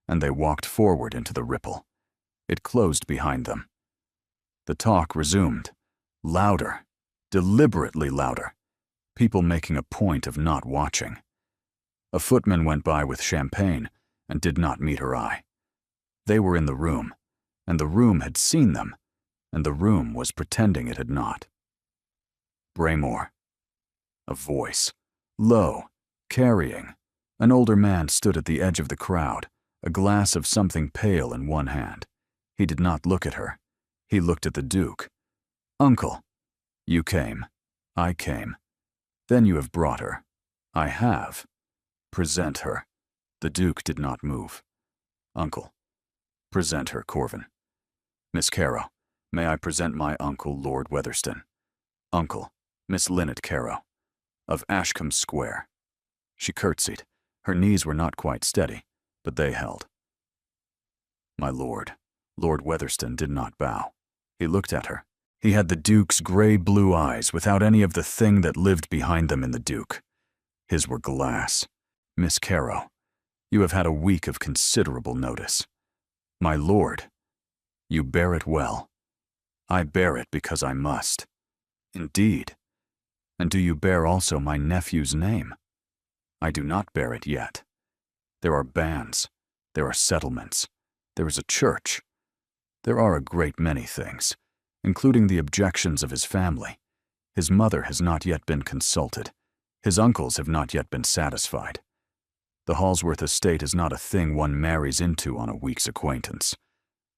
and they walked forward into the ripple. It closed behind them. The talk resumed, louder, deliberately louder, people making a point of not watching. A footman went by with champagne and did not meet her eye. They were in the room, and the room had seen them, and the room was pretending it had not. "Braemore." A voice, low, carrying. An older man stood at the edge of the crowd, a glass of something pale in one hand. He did not look at her. He looked at the Duke. "Uncle, you came. I came. Then you have brought her. I have. Present her." The Duke did not move. "Uncle, present her, Corvin." "Miss Caro, may I present my uncle, Lord Weatherston." "Uncle, Miss Linnet Caro, of Ashcombe Square." She curtsied. Her knees were not quite steady, but they held. "My lord." Lord Weatherston did not bow. He looked at her. He had the Duke's gray-blue eyes without any of the thing that lived behind them in the Duke. His were glass. "Miss Caro, you have had a week of considerable notice." "My lord, you bear it well." "I bear it because I must." "Indeed. And do you bear also my nephew's name?" "I do not bear it yet. There are bands. There are settlements. There is a church. There are a great many things, including the objections of his family. His mother has not yet been consulted. His uncles have not yet been satisfied. The Halsworth estate is not a thing one marries into on a week's acquaintance.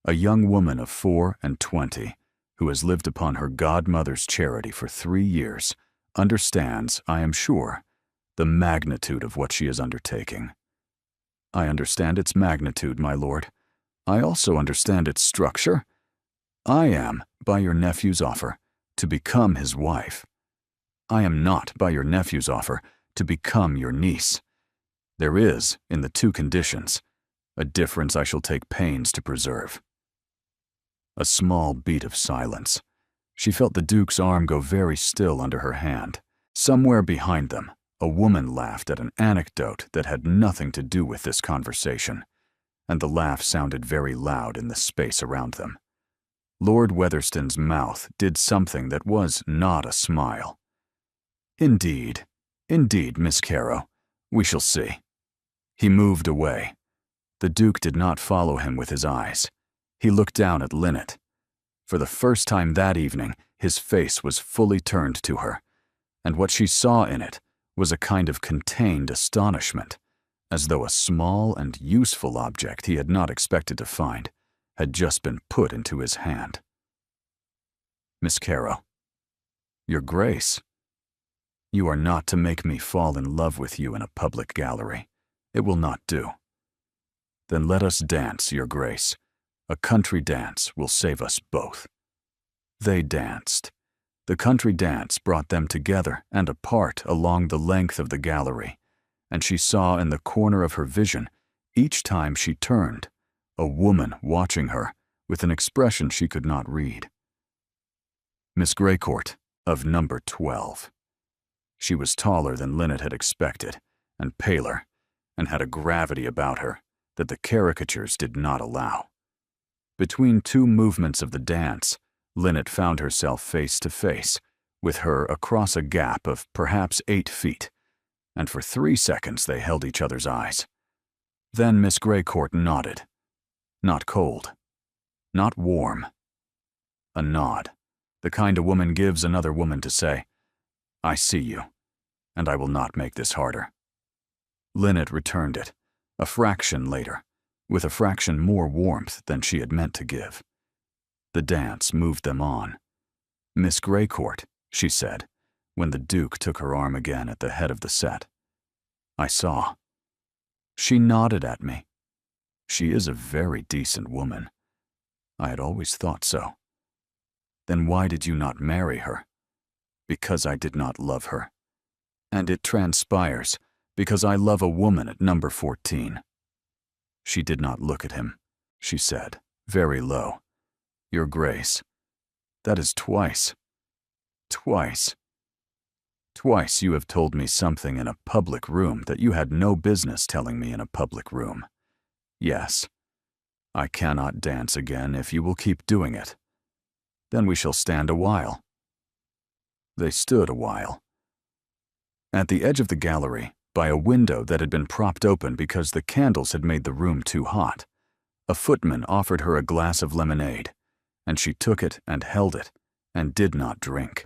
A young woman of 24, who has lived upon her godmother's charity for 3 years, understands, I am sure, the magnitude of what she is undertaking. I understand its magnitude, my lord. I also understand its structure. I am, by your nephew's offer, to become his wife. I am not, by your nephew's offer, to become your niece. There is, in the two conditions, a difference I shall take pains to preserve. A small beat of silence. She felt the Duke's arm go very still under her hand. Somewhere behind them, a woman laughed at an anecdote that had nothing to do with this conversation, and the laugh sounded very loud in the space around them. Lord Weatherston's mouth did something that was not a smile. Indeed, Miss Caro, we shall see. He moved away. The Duke did not follow him with his eyes. He looked down at Linnet. For the first time that evening, his face was fully turned to her, and what she saw in it was a kind of contained astonishment, as though a small and useful object he had not expected to find had just been put into his hand. Miss Caro, Your Grace, you are not to make me fall in love with you in a public gallery. It will not do. Then let us dance, Your Grace. A country dance will save us both. They danced. The country dance brought them together and apart along the length of the gallery, and she saw in the corner of her vision, each time she turned, a woman watching her with an expression she could not read. Miss Greycourt, of number 12. She was taller than Linnet had expected, and paler, and had a gravity about her that the caricatures did not allow. Between two movements of the dance, Linnet found herself face to face with her across a gap of perhaps 8 feet, and for 3 seconds they held each other's eyes. Then Miss Greycourt nodded. Not cold. Not warm. A nod, the kind a woman gives another woman to say, I see you, and I will not make this harder. Linnet returned it, a fraction later, with a fraction more warmth than she had meant to give. The dance moved them on. Miss Greycourt, she said, when the Duke took her arm again at the head of the set. I saw. She nodded at me. She is a very decent woman. I had always thought so. Then why did you not marry her? Because I did not love her. And it transpires because I love a woman at number 14. She did not look at him. She said, very low, Your Grace, that is twice. Twice. Twice you have told me something in a public room that you had no business telling me in a public room. Yes. I cannot dance again if you will keep doing it. Then we shall stand a while. They stood a while. At the edge of the gallery, by a window that had been propped open because the candles had made the room too hot, a footman offered her a glass of lemonade, and she took it and held it, and did not drink.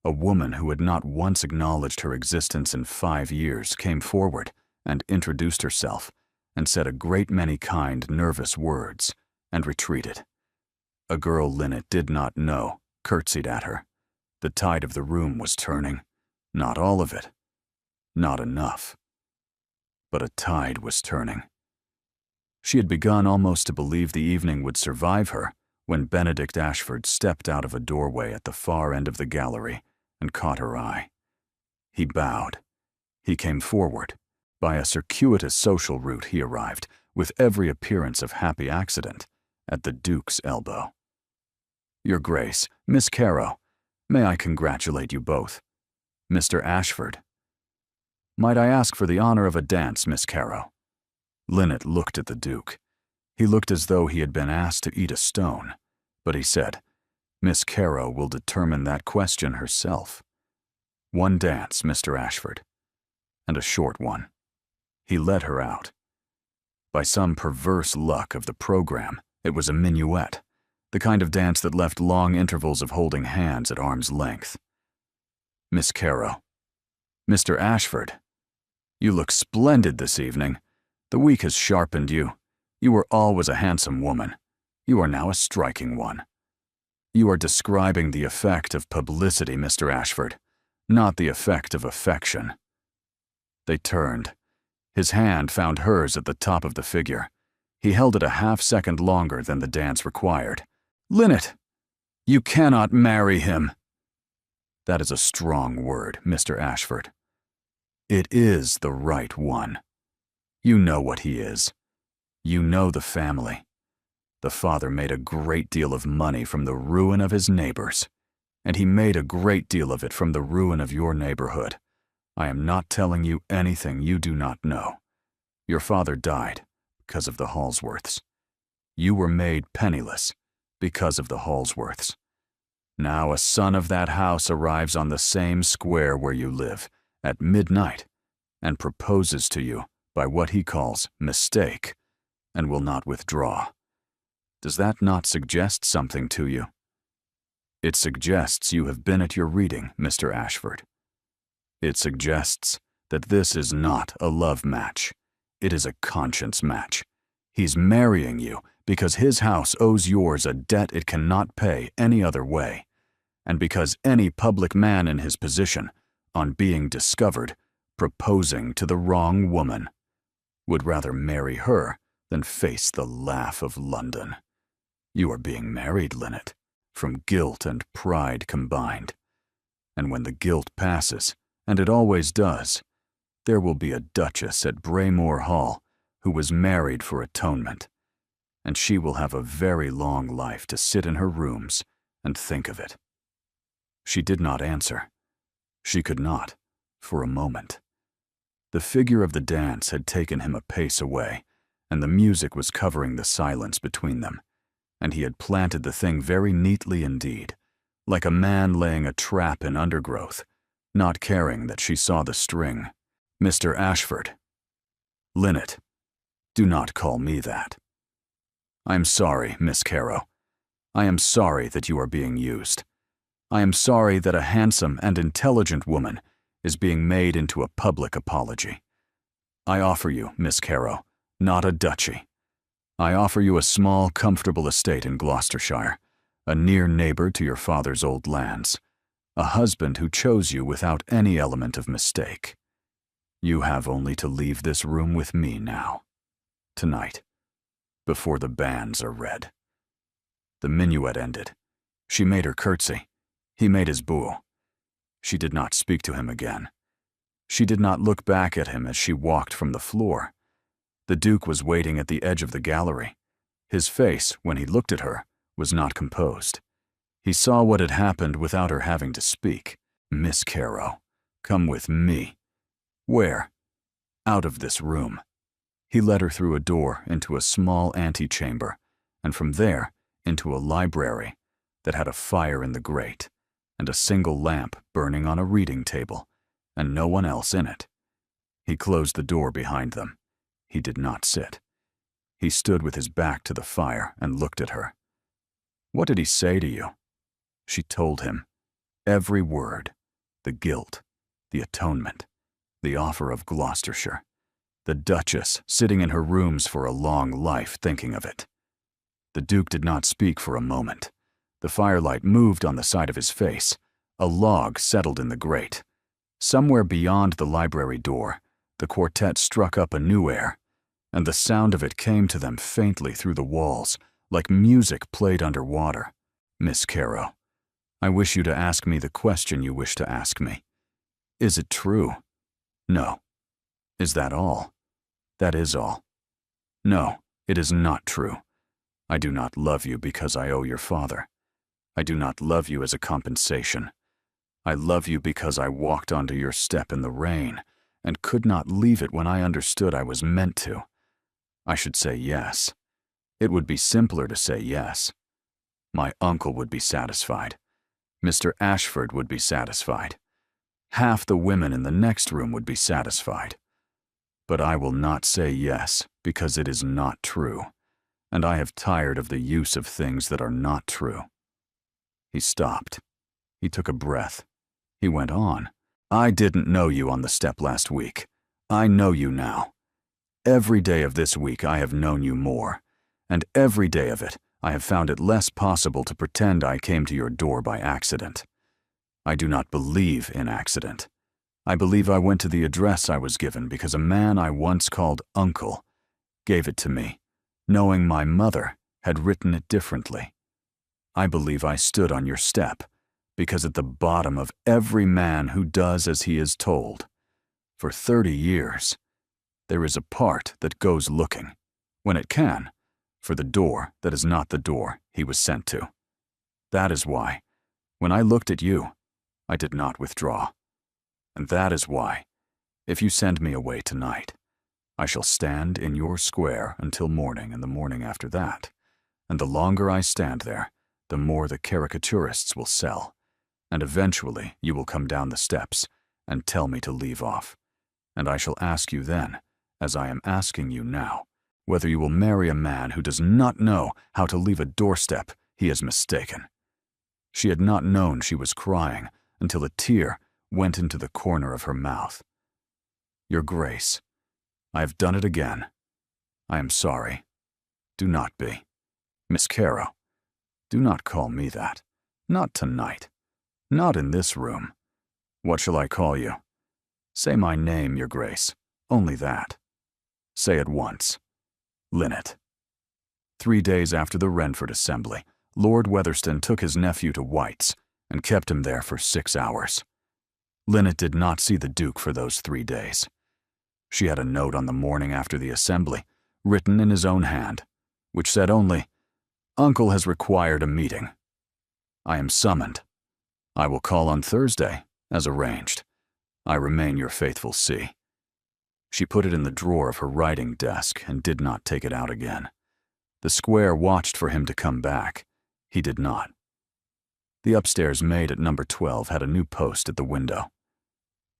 A woman who had not once acknowledged her existence in 5 years came forward and introduced herself, and said a great many kind, nervous words, and retreated. A girl Linnet did not know curtsied at her. The tide of the room was turning. Not all of it. Not enough. But a tide was turning. She had begun almost to believe the evening would survive her when Benedict Ashford stepped out of a doorway at the far end of the gallery and caught her eye. He bowed. He came forward. By a circuitous social route he arrived, with every appearance of happy accident, at the Duke's elbow. Your Grace, Miss Caro, may I congratulate you both? Mr. Ashford. Might I ask for the honor of a dance, Miss Caro? Linnet looked at the Duke. He looked as though he had been asked to eat a stone, but he said, Miss Caro will determine that question herself. One dance, Mr. Ashford, and a short one. He led her out. By some perverse luck of the program, it was a minuet, the kind of dance that left long intervals of holding hands at arm's length. Miss Caro. Mr. Ashford. You look splendid this evening. The week has sharpened you. You were always a handsome woman. You are now a striking one. You are describing the effect of publicity, Mr. Ashford. not the effect of affection. They turned. His hand found hers at the top of the figure. He held it a half-second longer than the dance required. "Linnet, you cannot marry him." "That is a strong word, Mr. Ashford." "It is the right one. You know what he is. You know the family. The father made a great deal of money from the ruin of his neighbors, and he made a great deal of it from the ruin of your neighborhood. I am not telling you anything you do not know. Your father died because of the Halsworths. You were made penniless because of the Halsworths. Now a son of that house arrives on the same square where you live at midnight and proposes to you by what he calls mistake and will not withdraw. Does that not suggest something to you?" "It suggests you have been at your reading, Mr. Ashford. It suggests that this is not a love match. It is a conscience match. He's marrying you because his house owes yours a debt it cannot pay any other way, and because any public man in his position, on being discovered, proposing to the wrong woman, would rather marry her than face the laugh of London. You are being married, Linnet, from guilt and pride combined. And when the guilt passes, and it always does, there will be a duchess at Braemore Hall who was married for atonement, and she will have a very long life to sit in her rooms and think of it." She did not answer. She could not, for a moment. The figure of the dance had taken him a pace away, and the music was covering the silence between them, and he had planted the thing very neatly indeed, like a man laying a trap in undergrowth, not caring that she saw the string. "Mr. Ashford." "Linnet, do not call me that." "I am sorry, Miss Caro. I am sorry that you are being used. I am sorry that a handsome and intelligent woman is being made into a public apology. I offer you, Miss Caro, not a duchy. I offer you a small, comfortable estate in Gloucestershire, a near neighbor to your father's old lands, a husband who chose you without any element of mistake. You have only to leave this room with me now, tonight, before the banns are read." The minuet ended. She made her curtsy. He made his bow. She did not speak to him again. She did not look back at him as she walked from the floor. The Duke was waiting at the edge of the gallery. His face, when he looked at her, was not composed. He saw what had happened without her having to speak. "Miss Caro, come with me." "Where?" "Out of this room." He led her through a door into a small antechamber, and from there into a library that had a fire in the grate, and a single lamp burning on a reading table, and no one else in it. He closed the door behind them. He did not sit. He stood with his back to the fire and looked at her. "What did he say to you?" She told him. Every word. The guilt, the atonement, the offer of Gloucestershire, the Duchess sitting in her rooms for a long life thinking of it. The Duke did not speak for a moment. The firelight moved on the side of his face. A log settled in the grate. Somewhere beyond the library door, the quartet struck up a new air, and the sound of it came to them faintly through the walls, like music played under water. "Miss Caro, I wish you to ask me the question you wish to ask me. Is it true? No. Is that all? That is all. No, it is not true. I do not love you because I owe your father. I do not love you as a compensation. I love you because I walked onto your step in the rain and could not leave it when I understood I was meant to. I should say yes. It would be simpler to say yes. My uncle would be satisfied. Mr. Ashford would be satisfied. Half the women in the next room would be satisfied. But I will not say yes because it is not true, and I have tired of the use of things that are not true." He stopped. He took a breath. He went on. "I didn't know you on the step last week. I know you now. Every day of this week I have known you more, and every day of it I have found it less possible to pretend I came to your door by accident. I do not believe in accident. I believe I went to the address I was given because a man I once called Uncle gave it to me, knowing my mother had written it differently. I believe I stood on your step because at the bottom of every man who does as he is told, for 30 years, there is a part that goes looking, when it can, for the door that is not the door he was sent to. That is why, when I looked at you, I did not withdraw. And that is why, if you send me away tonight, I shall stand in your square until morning and the morning after that, and the longer I stand there, the more the caricaturists will sell, and eventually you will come down the steps and tell me to leave off, and I shall ask you then, as I am asking you now, whether you will marry a man who does not know how to leave a doorstep he has mistaken. She had not known she was crying until a tear went into the corner of her mouth. Your Grace, I have done it again. I am sorry. Do not be. Miss Caro, do not call me that. Not tonight. Not in this room. What shall I call you? Say my name, Your Grace. Only that. Say it once. Linnet. 3 days after the Renford Assembly, Lord Weatherston took his nephew to White's and kept him there for 6 hours. Linnet did not see the Duke for those 3 days. She had a note on the morning after the assembly, written in his own hand, which said only, "Uncle has required a meeting. I am summoned. I will call on Thursday, as arranged. I remain your faithful C." She put it in the drawer of her writing desk and did not take it out again. The square watched for him to come back. He did not. The upstairs maid at number 12 had a new post at the window.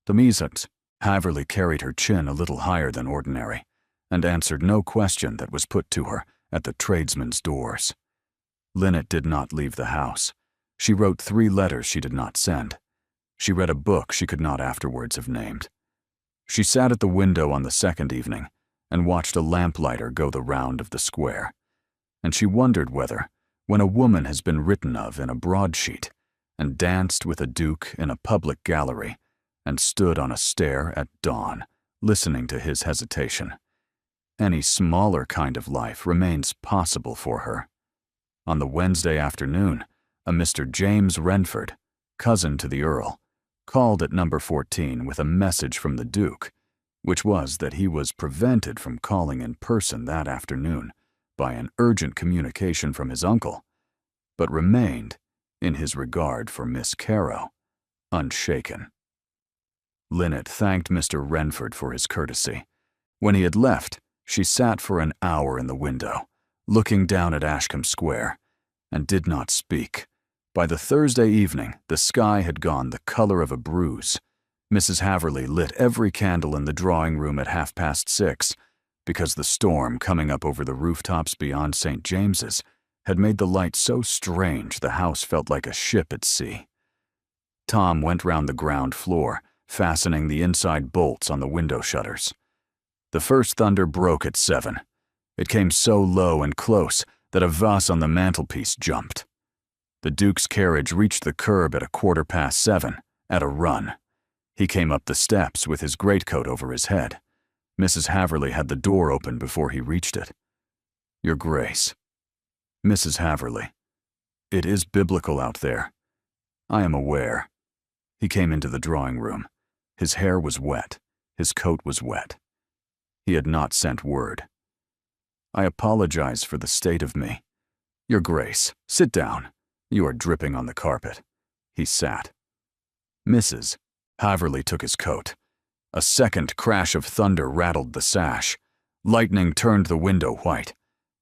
The Mises, Haverly carried her chin a little higher than ordinary and answered no question that was put to her at the tradesmen's doors. Linnet did not leave the house. She wrote 3 letters she did not send. She read a book she could not afterwards have named. She sat at the window on the second evening and watched a lamplighter go the round of the square, and she wondered whether, when a woman has been written of in a broadsheet and danced with a duke in a public gallery and stood on a stair at dawn, listening to his hesitation, any smaller kind of life remains possible for her. On the Wednesday afternoon, a Mr. James Renford, cousin to the Earl, called at number 14 with a message from the Duke, which was that he was prevented from calling in person that afternoon by an urgent communication from his uncle, but remained, in his regard for Miss Caro, unshaken. Linnet thanked Mr. Renford for his courtesy. When he had left, she sat for an hour in the window, looking down at Ashcombe Square, and did not speak. By the Thursday evening, the sky had gone the color of a bruise. Mrs. Haverly lit every candle in the drawing-room at 6:30, because the storm coming up over the rooftops beyond St. James's had made the light so strange the house felt like a ship at sea. Tom went round the ground floor, fastening the inside bolts on the window shutters. The first thunder broke at 7. It came so low and close that a vase on the mantelpiece jumped. The Duke's carriage reached the curb at 7:15, at a run. He came up the steps with his greatcoat over his head. Mrs. Haverly had the door open before he reached it. Your Grace. Mrs. Haverly. It is biblical out there. I am aware. He came into the drawing-room. His hair was wet. His coat was wet. He had not sent word. I apologize for the state of me. Your Grace, sit down. You are dripping on the carpet. He sat. Mrs. Haverly took his coat. A second crash of thunder rattled the sash. Lightning turned the window white.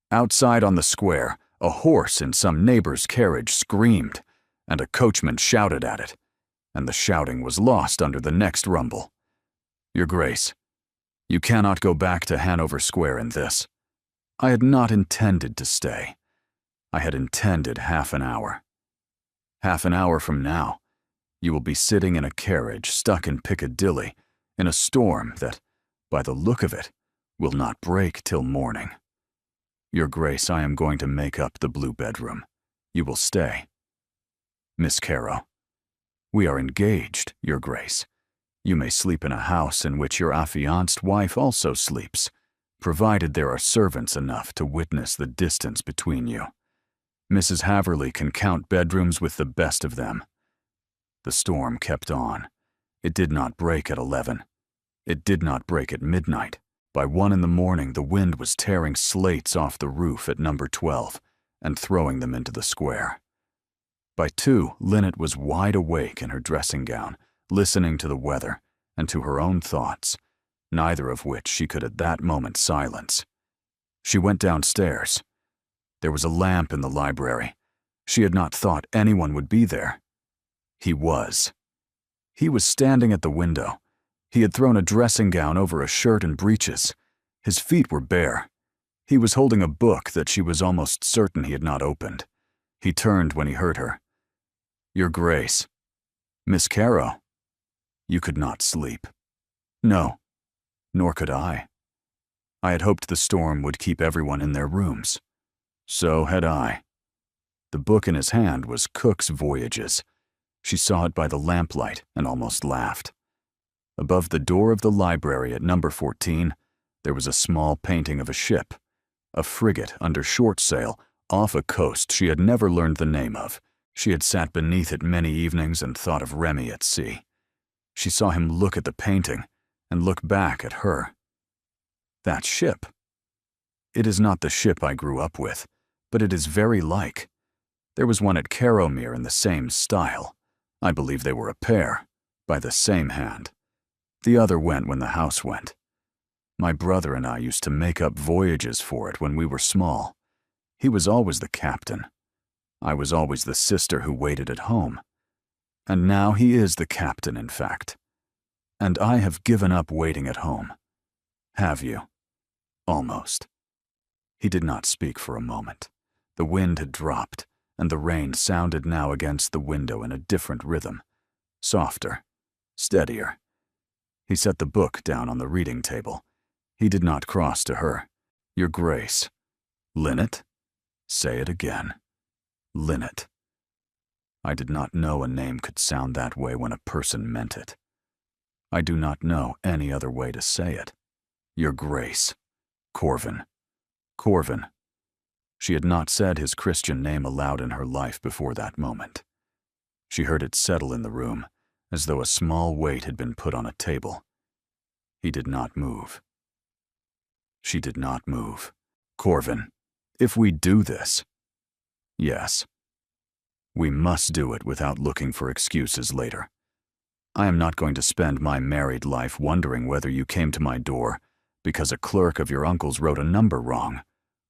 Outside on the square, a horse in some neighbor's carriage screamed, and a coachman shouted at it, and the shouting was lost under the next rumble. Your Grace, you cannot go back to Hanover Square in this. I had not intended to stay. I had intended half an hour. Half an hour from now, you will be sitting in a carriage stuck in Piccadilly in a storm that, by the look of it, will not break till morning. Your Grace, I am going to make up the blue bedroom. You will stay. Miss Caro. We are engaged, Your Grace. You may sleep in a house in which your affianced wife also sleeps, provided there are servants enough to witness the distance between you. Mrs. Haverley can count bedrooms with the best of them. The storm kept on. It did not break at 11. It did not break at midnight. By 1 in the morning, the wind was tearing slates off the roof at number 12 and throwing them into the square. By 2, Lynette was wide awake in her dressing gown, listening to the weather and to her own thoughts, neither of which she could at that moment silence. She went downstairs. There was a lamp in the library. She had not thought anyone would be there. He was. He was standing at the window. He had thrown a dressing gown over a shirt and breeches. His feet were bare. He was holding a book that she was almost certain he had not opened. He turned when he heard her. Your Grace. Miss Caro. You could not sleep. No, nor could I. I had hoped the storm would keep everyone in their rooms. So had I. The book in his hand was Cook's Voyages. She saw it by the lamplight and almost laughed. Above the door of the library at number 14, there was a small painting of a ship, a frigate under short sail off a coast she had never learned the name of. She had sat beneath it many evenings and thought of Remy at sea. She saw him look at the painting and look back at her. That ship. It is not the ship I grew up with, but it is very like. There was one at Carrowmere in the same style. I believe they were a pair, by the same hand. The other went when the house went. My brother and I used to make up voyages for it when we were small. He was always the captain. I was always the sister who waited at home. And now he is the captain, in fact. And I have given up waiting at home. Have you? Almost. He did not speak for a moment. The wind had dropped, and the rain sounded now against the window in a different rhythm. Softer, steadier. He set the book down on the reading table. He did not cross to her. Your Grace. Lynette? Say it again. Lynette. I did not know a name could sound that way when a person meant it. I do not know any other way to say it. Your Grace. Corvin. Corvin. She had not said his Christian name aloud in her life before that moment. She heard it settle in the room, as though a small weight had been put on a table. He did not move. She did not move. Corvin, if we do this. Yes. We must do it without looking for excuses later. I am not going to spend my married life wondering whether you came to my door because a clerk of your uncle's wrote a number wrong,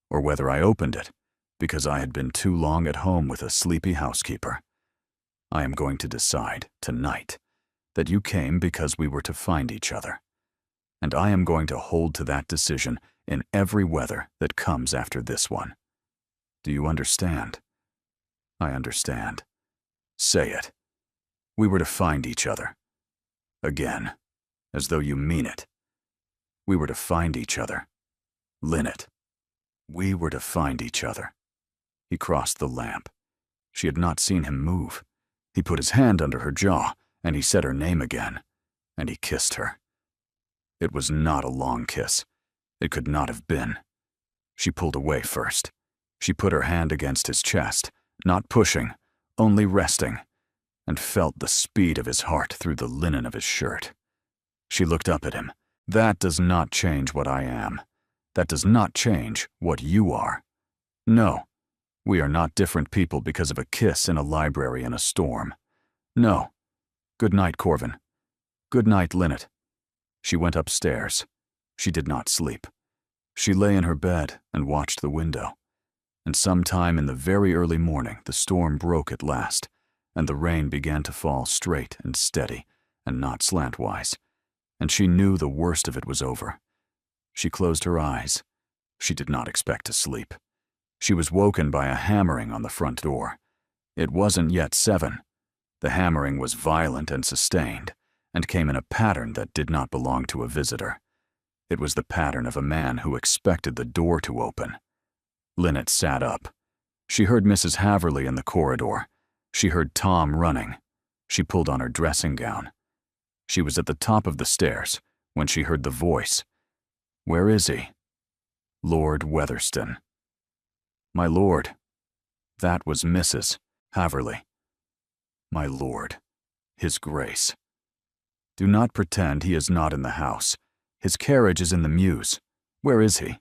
or whether I opened it because I had been too long at home with a sleepy housekeeper. I am going to decide, tonight, that you came because we were to find each other. And I am going to hold to that decision in every weather that comes after this one. Do you understand? I understand. Say it. We were to find each other. Again, as though you mean it. We were to find each other. Lynette. We were to find each other. He crossed the lamp. She had not seen him move. He put his hand under her jaw, and he said her name again, and he kissed her. It was not a long kiss. It could not have been. She pulled away first. She put her hand against his chest, not pushing, only resting, and felt the speed of his heart through the linen of his shirt. She looked up at him. That does not change what I am. That does not change what you are. No, we are not different people because of a kiss in a library in a storm. No. Good night, Corvin. Good night, Lynette. She went upstairs. She did not sleep. She lay in her bed and watched the window. And sometime in the very early morning, the storm broke at last, and the rain began to fall straight and steady, and not slantwise, and she knew the worst of it was over. She closed her eyes. She did not expect to sleep. She was woken by a hammering on the front door. It wasn't yet 7. The hammering was violent and sustained, and came in a pattern that did not belong to a visitor. It was the pattern of a man who expected the door to open. Lynette sat up. She heard Mrs. Haverley in the corridor. She heard Tom running. She pulled on her dressing gown. She was at the top of the stairs when she heard the voice. "Where is he?" "Lord Weatherston." "My lord." That was Mrs. Haverly. "My lord. His Grace." "Do not pretend he is not in the house. His carriage is in the mews. Where is he?"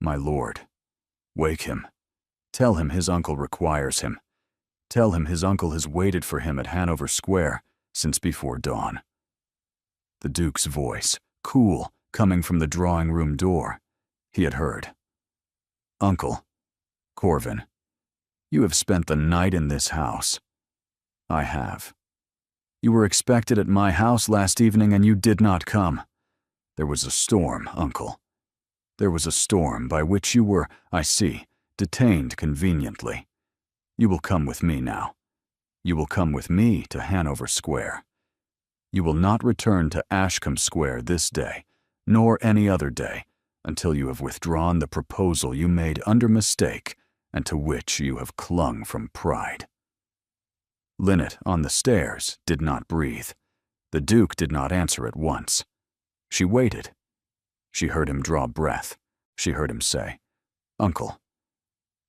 "My lord." "Wake him. Tell him his uncle requires him. Tell him his uncle has waited for him at Hanover Square since before dawn." The Duke's voice, cool, coming from the drawing-room door. He had heard. "Uncle, Corvin, you have spent the night in this house." "I have." "You were expected at my house last evening and you did not come." "There was a storm, uncle. There was a storm by which you were, I see, detained conveniently. You will come with me now. You will come with me to Hanover Square. You will not return to Ashcombe Square this day, nor any other day, until you have withdrawn the proposal you made under mistake and to which you have clung from pride." Linnet, on the stairs, did not breathe. The Duke did not answer at once. She waited. She heard him draw breath. She heard him say, "Uncle,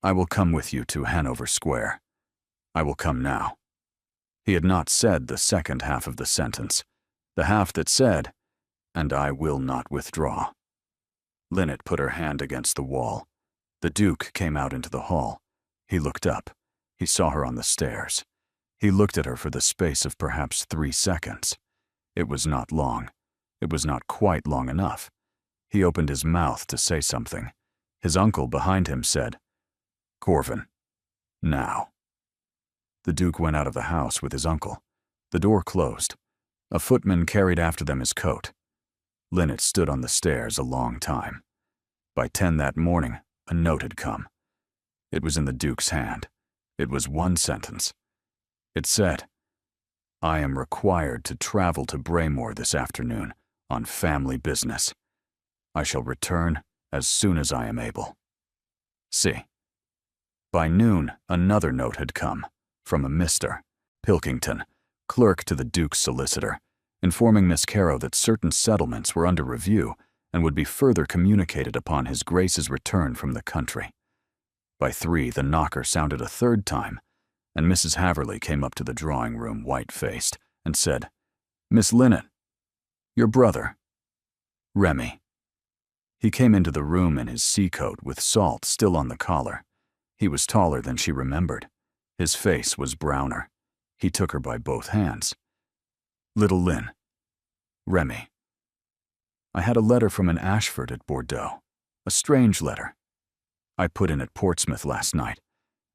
I will come with you to Hanover Square. I will come now." He had not said the second half of the sentence, the half that said, "And I will not withdraw." Linnet put her hand against the wall. The Duke came out into the hall. He looked up. He saw her on the stairs. He looked at her for the space of perhaps 3 seconds. It was not long. It was not quite long enough. He opened his mouth to say something. His uncle behind him said, "Corvin, now." The Duke went out of the house with his uncle. The door closed. A footman carried after them his coat. Linnet stood on the stairs a long time. By 10 that morning, a note had come. It was in the Duke's hand. It was one sentence. It said, "I am required to travel to Braemore this afternoon on family business. I shall return as soon as I am able." See. By noon, another note had come, from a Mr. Pilkington, clerk to the Duke's solicitor, informing Miss Carrow that certain settlements were under review and would be further communicated upon His Grace's return from the country. By 3, the knocker sounded a third time, and Mrs. Haverly came up to the drawing-room white-faced and said, "Miss Linnet, your brother, Remy." He came into the room in his sea-coat with salt still on the collar. He was taller than she remembered. His face was browner. He took her by both hands. "Little Lynn, Remy, I had a letter from an Ashford at Bordeaux, a strange letter. I put in at Portsmouth last night,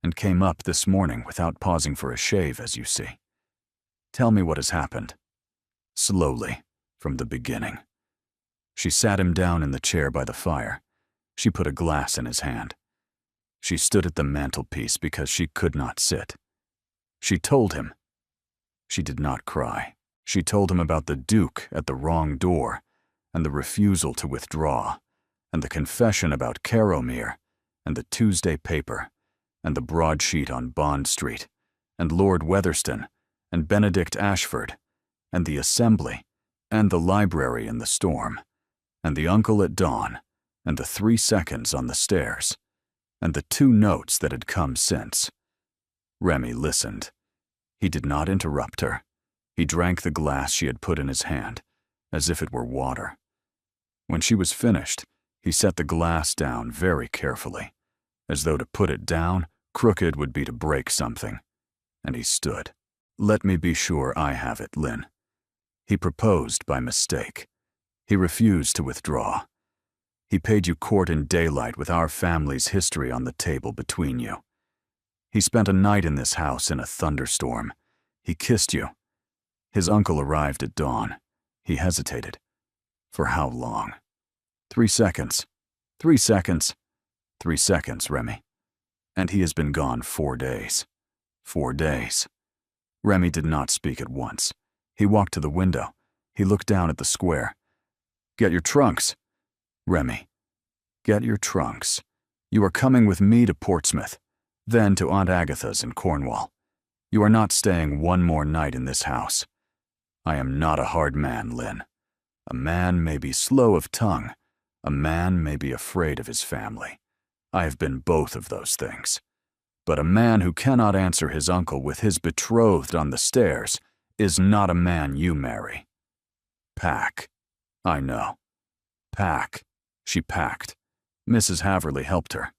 and came up this morning without pausing for a shave, as you see. Tell me what has happened. Slowly, from the beginning." She sat him down in the chair by the fire. She put a glass in his hand. She stood at the mantelpiece because she could not sit. She told him. She did not cry. She told him about the Duke at the wrong door, and the refusal to withdraw, and the confession about Carrowmere, and the Tuesday paper, and the broadsheet on Bond Street, and Lord Weatherston, and Benedict Ashford, and the Assembly, and the library in the storm, and the uncle at dawn, and the 3 seconds on the stairs, and the 2 notes that had come since. Remy listened. He did not interrupt her. He drank the glass she had put in his hand, as if it were water. When she was finished, he set the glass down very carefully, as though to put it down, crooked would be to break something, and he stood. "Let me be sure I have it, Lynn. He proposed by mistake. He refused to withdraw. He paid you court in daylight with our family's history on the table between you. He spent a night in this house in a thunderstorm. He kissed you. His uncle arrived at dawn. He hesitated. For how long? 3 seconds. 3 seconds. 3 seconds, Remy. And he has been gone 4 days. 4 days." Remy did not speak at once. He walked to the window. He looked down at the square. "Get your trunks." "Remy, get your trunks. You are coming with me to Portsmouth, then to Aunt Agatha's in Cornwall. You are not staying one more night in this house. I am not a hard man, Lynn. A man may be slow of tongue. A man may be afraid of his family. I have been both of those things. But a man who cannot answer his uncle with his betrothed on the stairs is not a man you marry. Pack. I know. Pack. She packed. Mrs. Haverly helped her.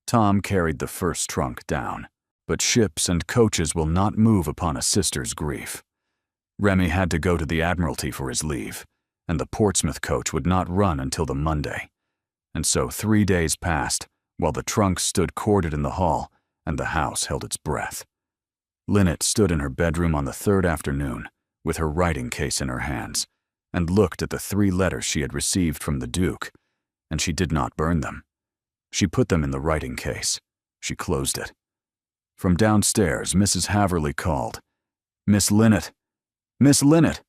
Tom carried the first trunk down. But ships and coaches will not move upon a sister's grief. Remy had to go to the Admiralty for his leave, and the Portsmouth coach would not run until the Monday. And so 3 days passed, while the trunks stood corded in the hall, and the house held its breath. Lynette stood in her bedroom on the third afternoon, with her writing case in her hands, and looked at the 3 letters she had received from the Duke, and she did not burn them. She put them in the writing case. She closed it. From downstairs, Mrs. Haverly called, "Miss Lynette! Miss Lynette!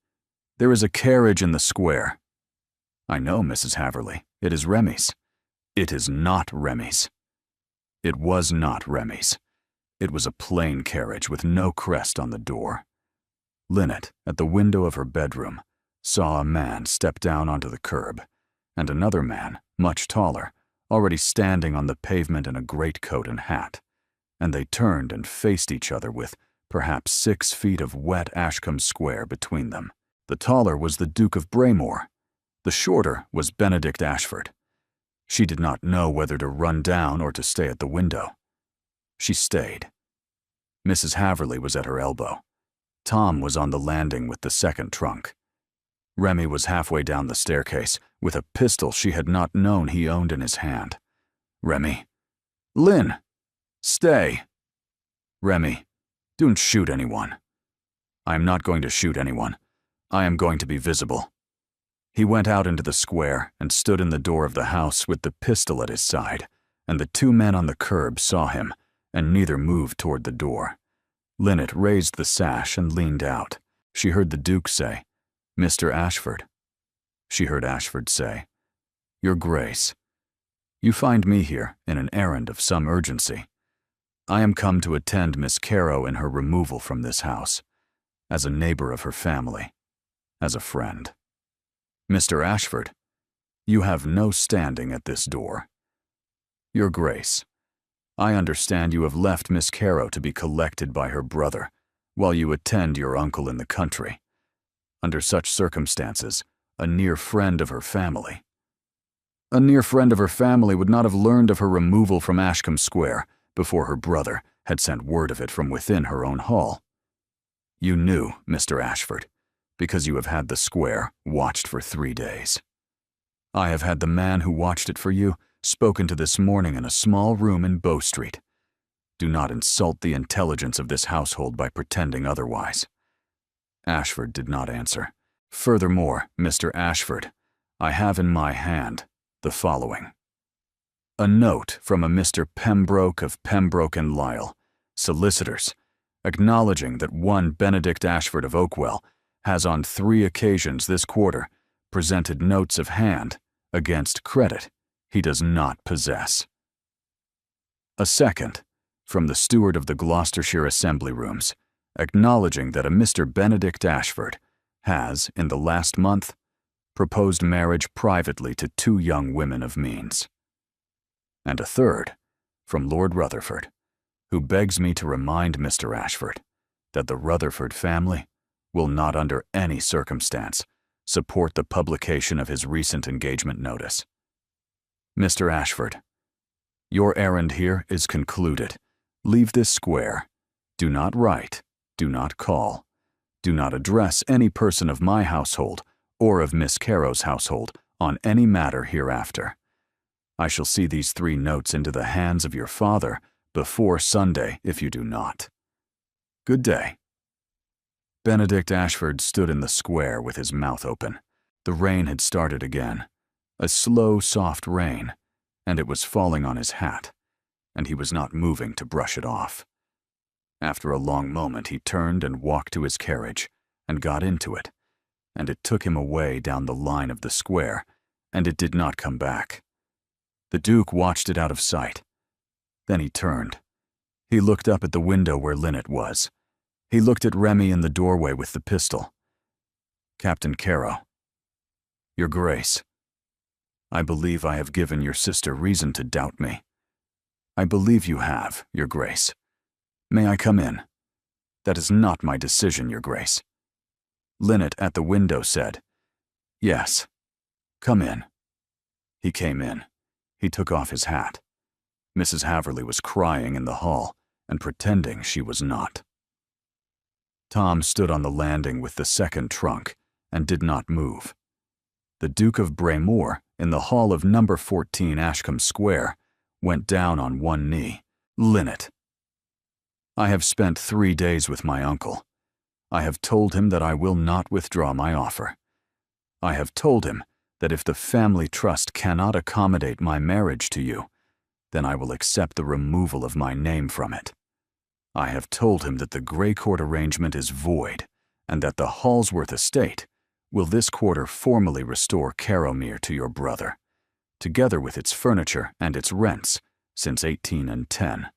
There is a carriage in the square." "I know, Mrs. Haverly. It is Remy's." "It is not Remy's." It was not Remy's. It was a plain carriage with no crest on the door. Lynette, at the window of her bedroom, saw a man step down onto the curb, and another man, much taller, already standing on the pavement in a greatcoat and hat, and they turned and faced each other with perhaps 6 feet of wet Ashcombe Square between them. The taller was the Duke of Braemore. The shorter was Benedict Ashford. She did not know whether to run down or to stay at the window. She stayed. Mrs. Haverly was at her elbow. Tom was on the landing with the second trunk. Remy was halfway down the staircase with a pistol she had not known he owned in his hand. "Remy." "Lynn! Stay." "Remy, don't shoot anyone." "I am not going to shoot anyone. I am going to be visible." He went out into the square and stood in the door of the house with the pistol at his side, and the 2 men on the curb saw him, and neither moved toward the door. Lynette raised the sash and leaned out. She heard the Duke say, "Mr. Ashford." She heard Ashford say, "Your Grace, you find me here in an errand of some urgency. I am come to attend Miss Carow in her removal from this house, as a neighbor of her family, as a friend. Mr. Ashford, you have no standing at this door. Your Grace, I understand you have left Miss Carow to be collected by her brother, while you attend your uncle in the country. Under such circumstances, a near friend of her family. A near friend of her family would not have learned of her removal from Ashcombe Square before her brother had sent word of it from within her own hall. You knew, Mr. Ashford, because you have had the square watched for 3 days. I have had the man who watched it for you spoken to this morning in a small room in Bow Street. Do not insult the intelligence of this household by pretending otherwise." Ashford did not answer. "Furthermore, Mr. Ashford, I have in my hand the following. A note from a Mr. Pembroke of Pembroke and Lisle, solicitors, acknowledging that one Benedict Ashford of Oakwell has on 3 occasions this quarter presented notes of hand against credit he does not possess. A second, from the steward of the Gloucestershire Assembly Rooms, acknowledging that a Mr. Benedict Ashford has, in the last month, proposed marriage privately to 2 young women of means. And a third, from Lord Rutherford, who begs me to remind Mr. Ashford that the Rutherford family will not under any circumstance support the publication of his recent engagement notice. Mr. Ashford, your errand here is concluded. Leave this square. Do not write. Do not call. Do not address any person of my household or of Miss Carow's household on any matter hereafter. I shall see these 3 notes into the hands of your father before Sunday if you do not. Good day." Benedict Ashford stood in the square with his mouth open. The rain had started again, a slow, soft rain, and it was falling on his hat, and he was not moving to brush it off. After a long moment he turned and walked to his carriage and got into it, and it took him away down the line of the square, and it did not come back. The Duke watched it out of sight. Then he turned. He looked up at the window where Lynette was, He looked at Remy in the doorway with the pistol. "Captain Caro, Your Grace, I believe I have given your sister reason to doubt me. I believe you have, Your Grace. May I come in? That is not my decision, Your Grace." Linnet at the window said, "Yes, come in." He came in. He took off his hat. Mrs. Haverly was crying in the hall and pretending she was not. Tom stood on the landing with the second trunk and did not move. The Duke of Braemore, in the hall of number 14 Ashcombe Square, went down on one knee. "Linnet, I have spent 3 days with my uncle. I have told him that I will not withdraw my offer. I have told him that if the family trust cannot accommodate my marriage to you, then I will accept the removal of my name from it. I have told him that the Greycourt arrangement is void, and that the Halsworth estate will this quarter formally restore Carrowmere to your brother, together with its furniture and its rents since 1810,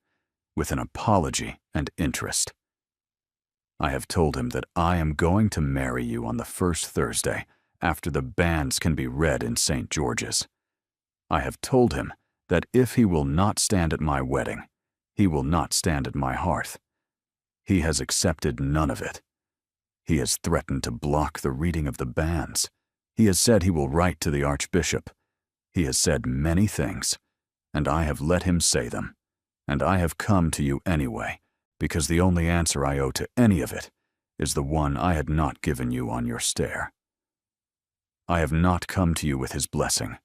with an apology and interest. I have told him that I am going to marry you on the first Thursday after the banns can be read in St. George's. I have told him that if he will not stand at my wedding, he will not stand at my hearth. He has accepted none of it. He has threatened to block the reading of the banns. He has said he will write to the Archbishop. He has said many things, and I have let him say them. And I have come to you anyway, because the only answer I owe to any of it is the one I had not given you on your stair. I have not come to you with his blessing.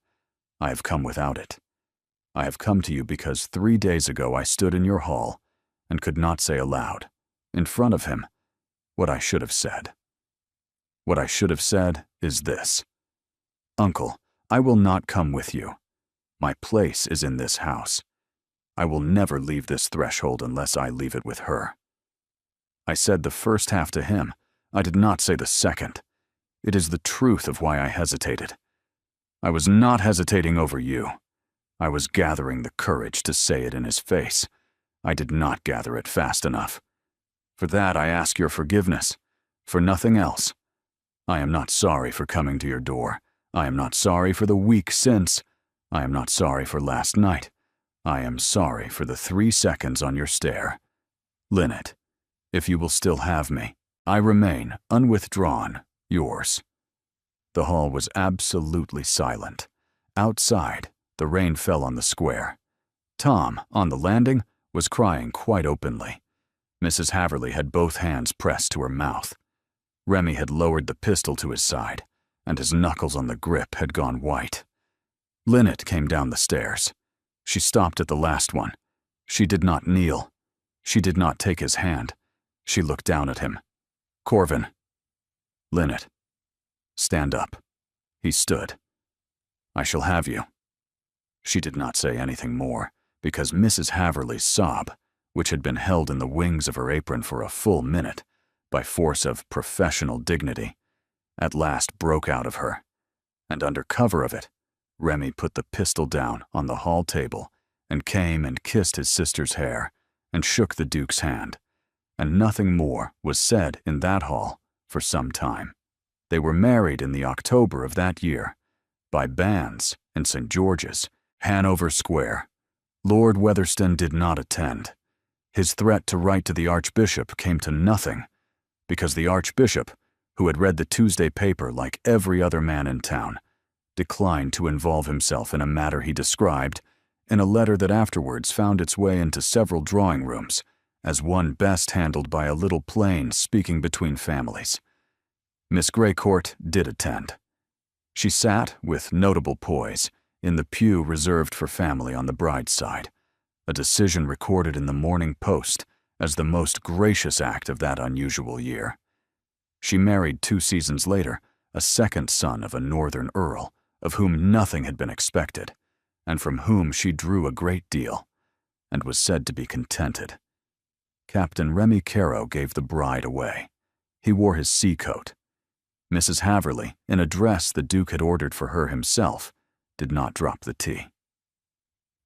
I have come without it. I have come to you because 3 days ago I stood in your hall and could not say aloud, in front of him, what I should have said. What I should have said is this: Uncle, I will not come with you. My place is in this house. I will never leave this threshold unless I leave it with her. I said the first half to him. I did not say the second. It is the truth of why I hesitated. I was not hesitating over you. I was gathering the courage to say it in his face. I did not gather it fast enough. For that I ask your forgiveness. For nothing else. I am not sorry for coming to your door. I am not sorry for the week since. I am not sorry for last night. I am sorry for the 3 seconds on your stair. Linnet, if you will still have me, I remain, unwithdrawn, yours." The hall was absolutely silent. Outside, the rain fell on the square. Tom, on the landing, was crying quite openly. Mrs. Haverly had both hands pressed to her mouth. Remy had lowered the pistol to his side, and his knuckles on the grip had gone white. Linnet came down the stairs. She stopped at the last one. She did not kneel. She did not take his hand. She looked down at him. "Corvin." "Linnet, stand up." He stood. "I shall have you." She did not say anything more, because Mrs. Haverly's sob, which had been held in the wings of her apron for a full minute, by force of professional dignity, at last broke out of her, and under cover of it, Remy put the pistol down on the hall table and came and kissed his sister's hair and shook the Duke's hand, and nothing more was said in that hall for some time. They were married in the October of that year, by banns in St. George's, Hanover Square. Lord Weatherston did not attend. His threat to write to the Archbishop came to nothing, because the Archbishop, who had read the Tuesday paper like every other man in town, declined to involve himself in a matter he described in a letter that afterwards found its way into several drawing rooms as one best handled by a little plain speaking between families. Miss Greycourt did attend. She sat, with notable poise, in the pew reserved for family on the bride's side, a decision recorded in the Morning Post as the most gracious act of that unusual year. She married 2 seasons later a second son of a northern earl, of whom nothing had been expected, and from whom she drew a great deal, and was said to be contented. Captain Remy Caro gave the bride away. He wore his sea coat. Mrs. Haverly, in a dress the Duke had ordered for her himself, did not drop the tea.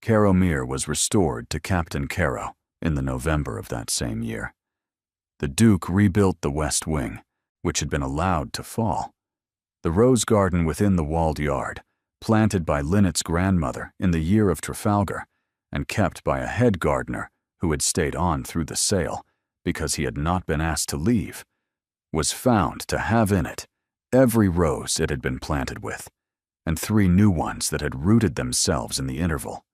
Carrowmere was restored to Captain Caro in the November of that same year. The Duke rebuilt the west wing, which had been allowed to fall. The rose garden within the walled yard, planted by Linnet's grandmother in the year of Trafalgar, and kept by a head gardener who had stayed on through the sale because he had not been asked to leave, was found to have in it every rose it had been planted with, and 3 new ones that had rooted themselves in the interval.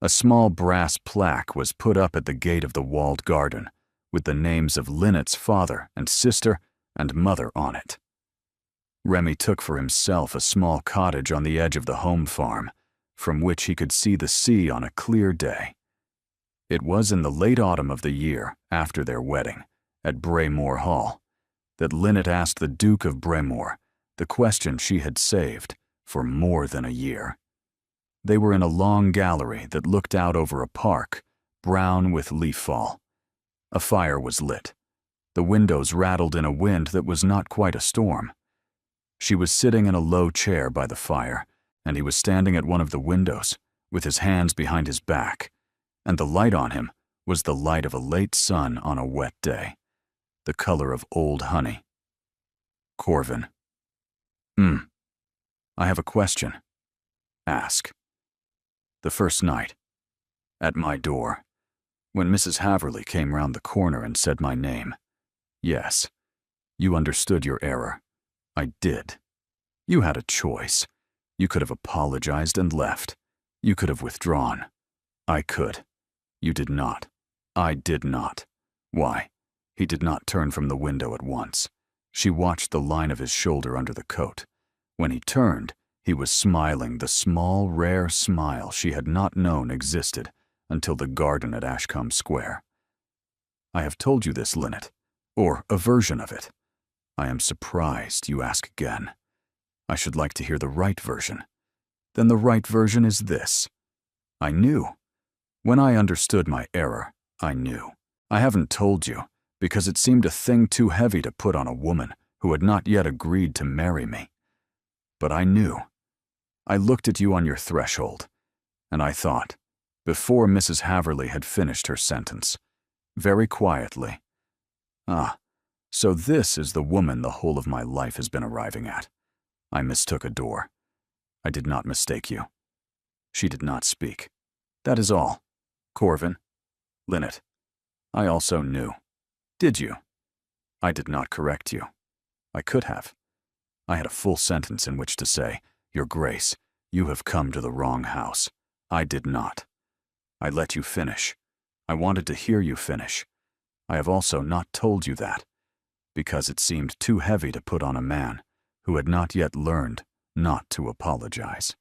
A small brass plaque was put up at the gate of the walled garden, with the names of Linnet's father and sister and mother on it. Remy took for himself a small cottage on the edge of the home farm, from which he could see the sea on a clear day. It was in the late autumn of the year after their wedding, at Braemore Hall, that Linnet asked the Duke of Braemore the question she had saved for more than a year. They were in a long gallery that looked out over a park, brown with leaf fall. A fire was lit. The windows rattled in a wind that was not quite a storm. She was sitting in a low chair by the fire, and he was standing at one of the windows, with his hands behind his back, and the light on him was the light of a late sun on a wet day, the color of old honey. Corvin. I have a question. Ask. The first night, at my door, when Mrs. Haverley came round the corner and said my name. Yes, you understood your error. I did. You had a choice. You could have apologized and left. You could have withdrawn. I could. You did not. I did not. Why? He did not turn from the window at once. She watched the line of his shoulder under the coat. When he turned, he was smiling the small, rare smile she had not known existed until the garden at Ashcombe Square. I have told you this, Linnet, or a version of it. I am surprised you ask again. I should like to hear the right version. Then the right version is this. I knew. When I understood my error, I knew. I haven't told you, because it seemed a thing too heavy to put on a woman who had not yet agreed to marry me. But I knew. I looked at you on your threshold, and I thought, before Mrs. Haverley had finished her sentence, very quietly, so this is the woman the whole of my life has been arriving at. I mistook a door. I did not mistake you. She did not speak. That is all. Corvin. Linnet. I also knew. Did you? I did not correct you. I could have. I had a full sentence in which to say, Your Grace, you have come to the wrong house. I did not. I let you finish. I wanted to hear you finish. I have also not told you that, because it seemed too heavy to put on a man who had not yet learned not to apologize.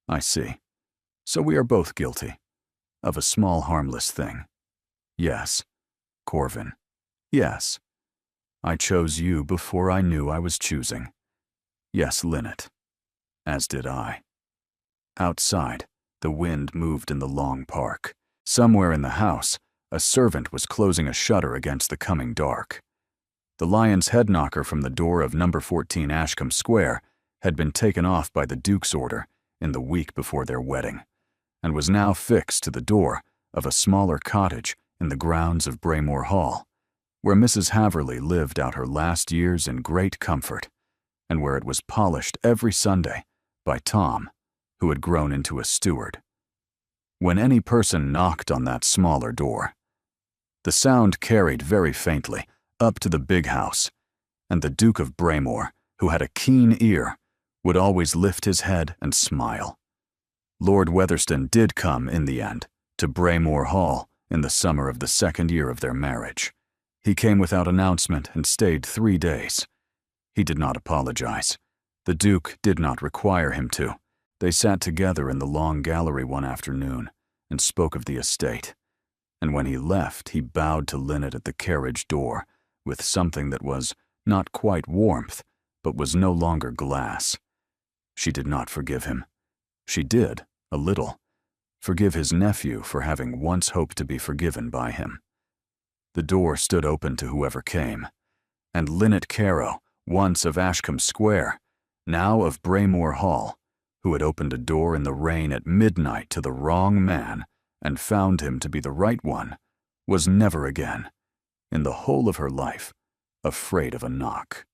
I see. So we are both guilty of a small harmless thing. Yes, Corvin. Yes. I chose you before I knew I was choosing. Yes, Linnet. As did I. Outside, the wind moved in the long park. Somewhere in the house, a servant was closing a shutter against the coming dark. The lion's head knocker from the door of number 14 Ashcombe Square had been taken off by the Duke's order in the week before their wedding, and was now fixed to the door of a smaller cottage in the grounds of Braemore Hall, where Mrs. Haverley lived out her last years in great comfort, and where it was polished every Sunday by Tom, who had grown into a steward. When any person knocked on that smaller door, the sound carried very faintly up to the big house, and the Duke of Braemore, who had a keen ear, would always lift his head and smile. Lord Weatherston did come, in the end, to Braemore Hall in the summer of the 2nd year of their marriage. He came without announcement and stayed 3 days. He did not apologize. The Duke did not require him to. They sat together in the long gallery one afternoon and spoke of the estate, and when he left, he bowed to Linnet at the carriage door with something that was not quite warmth, but was no longer glass. She did not forgive him. She did, a little, forgive his nephew for having once hoped to be forgiven by him. The door stood open to whoever came, and Linnet Carow, once of Ashcombe Square, now of Braemore Hall, who had opened a door in the rain at midnight to the wrong man and found him to be the right one, was never again, in the whole of her life, afraid of a knock.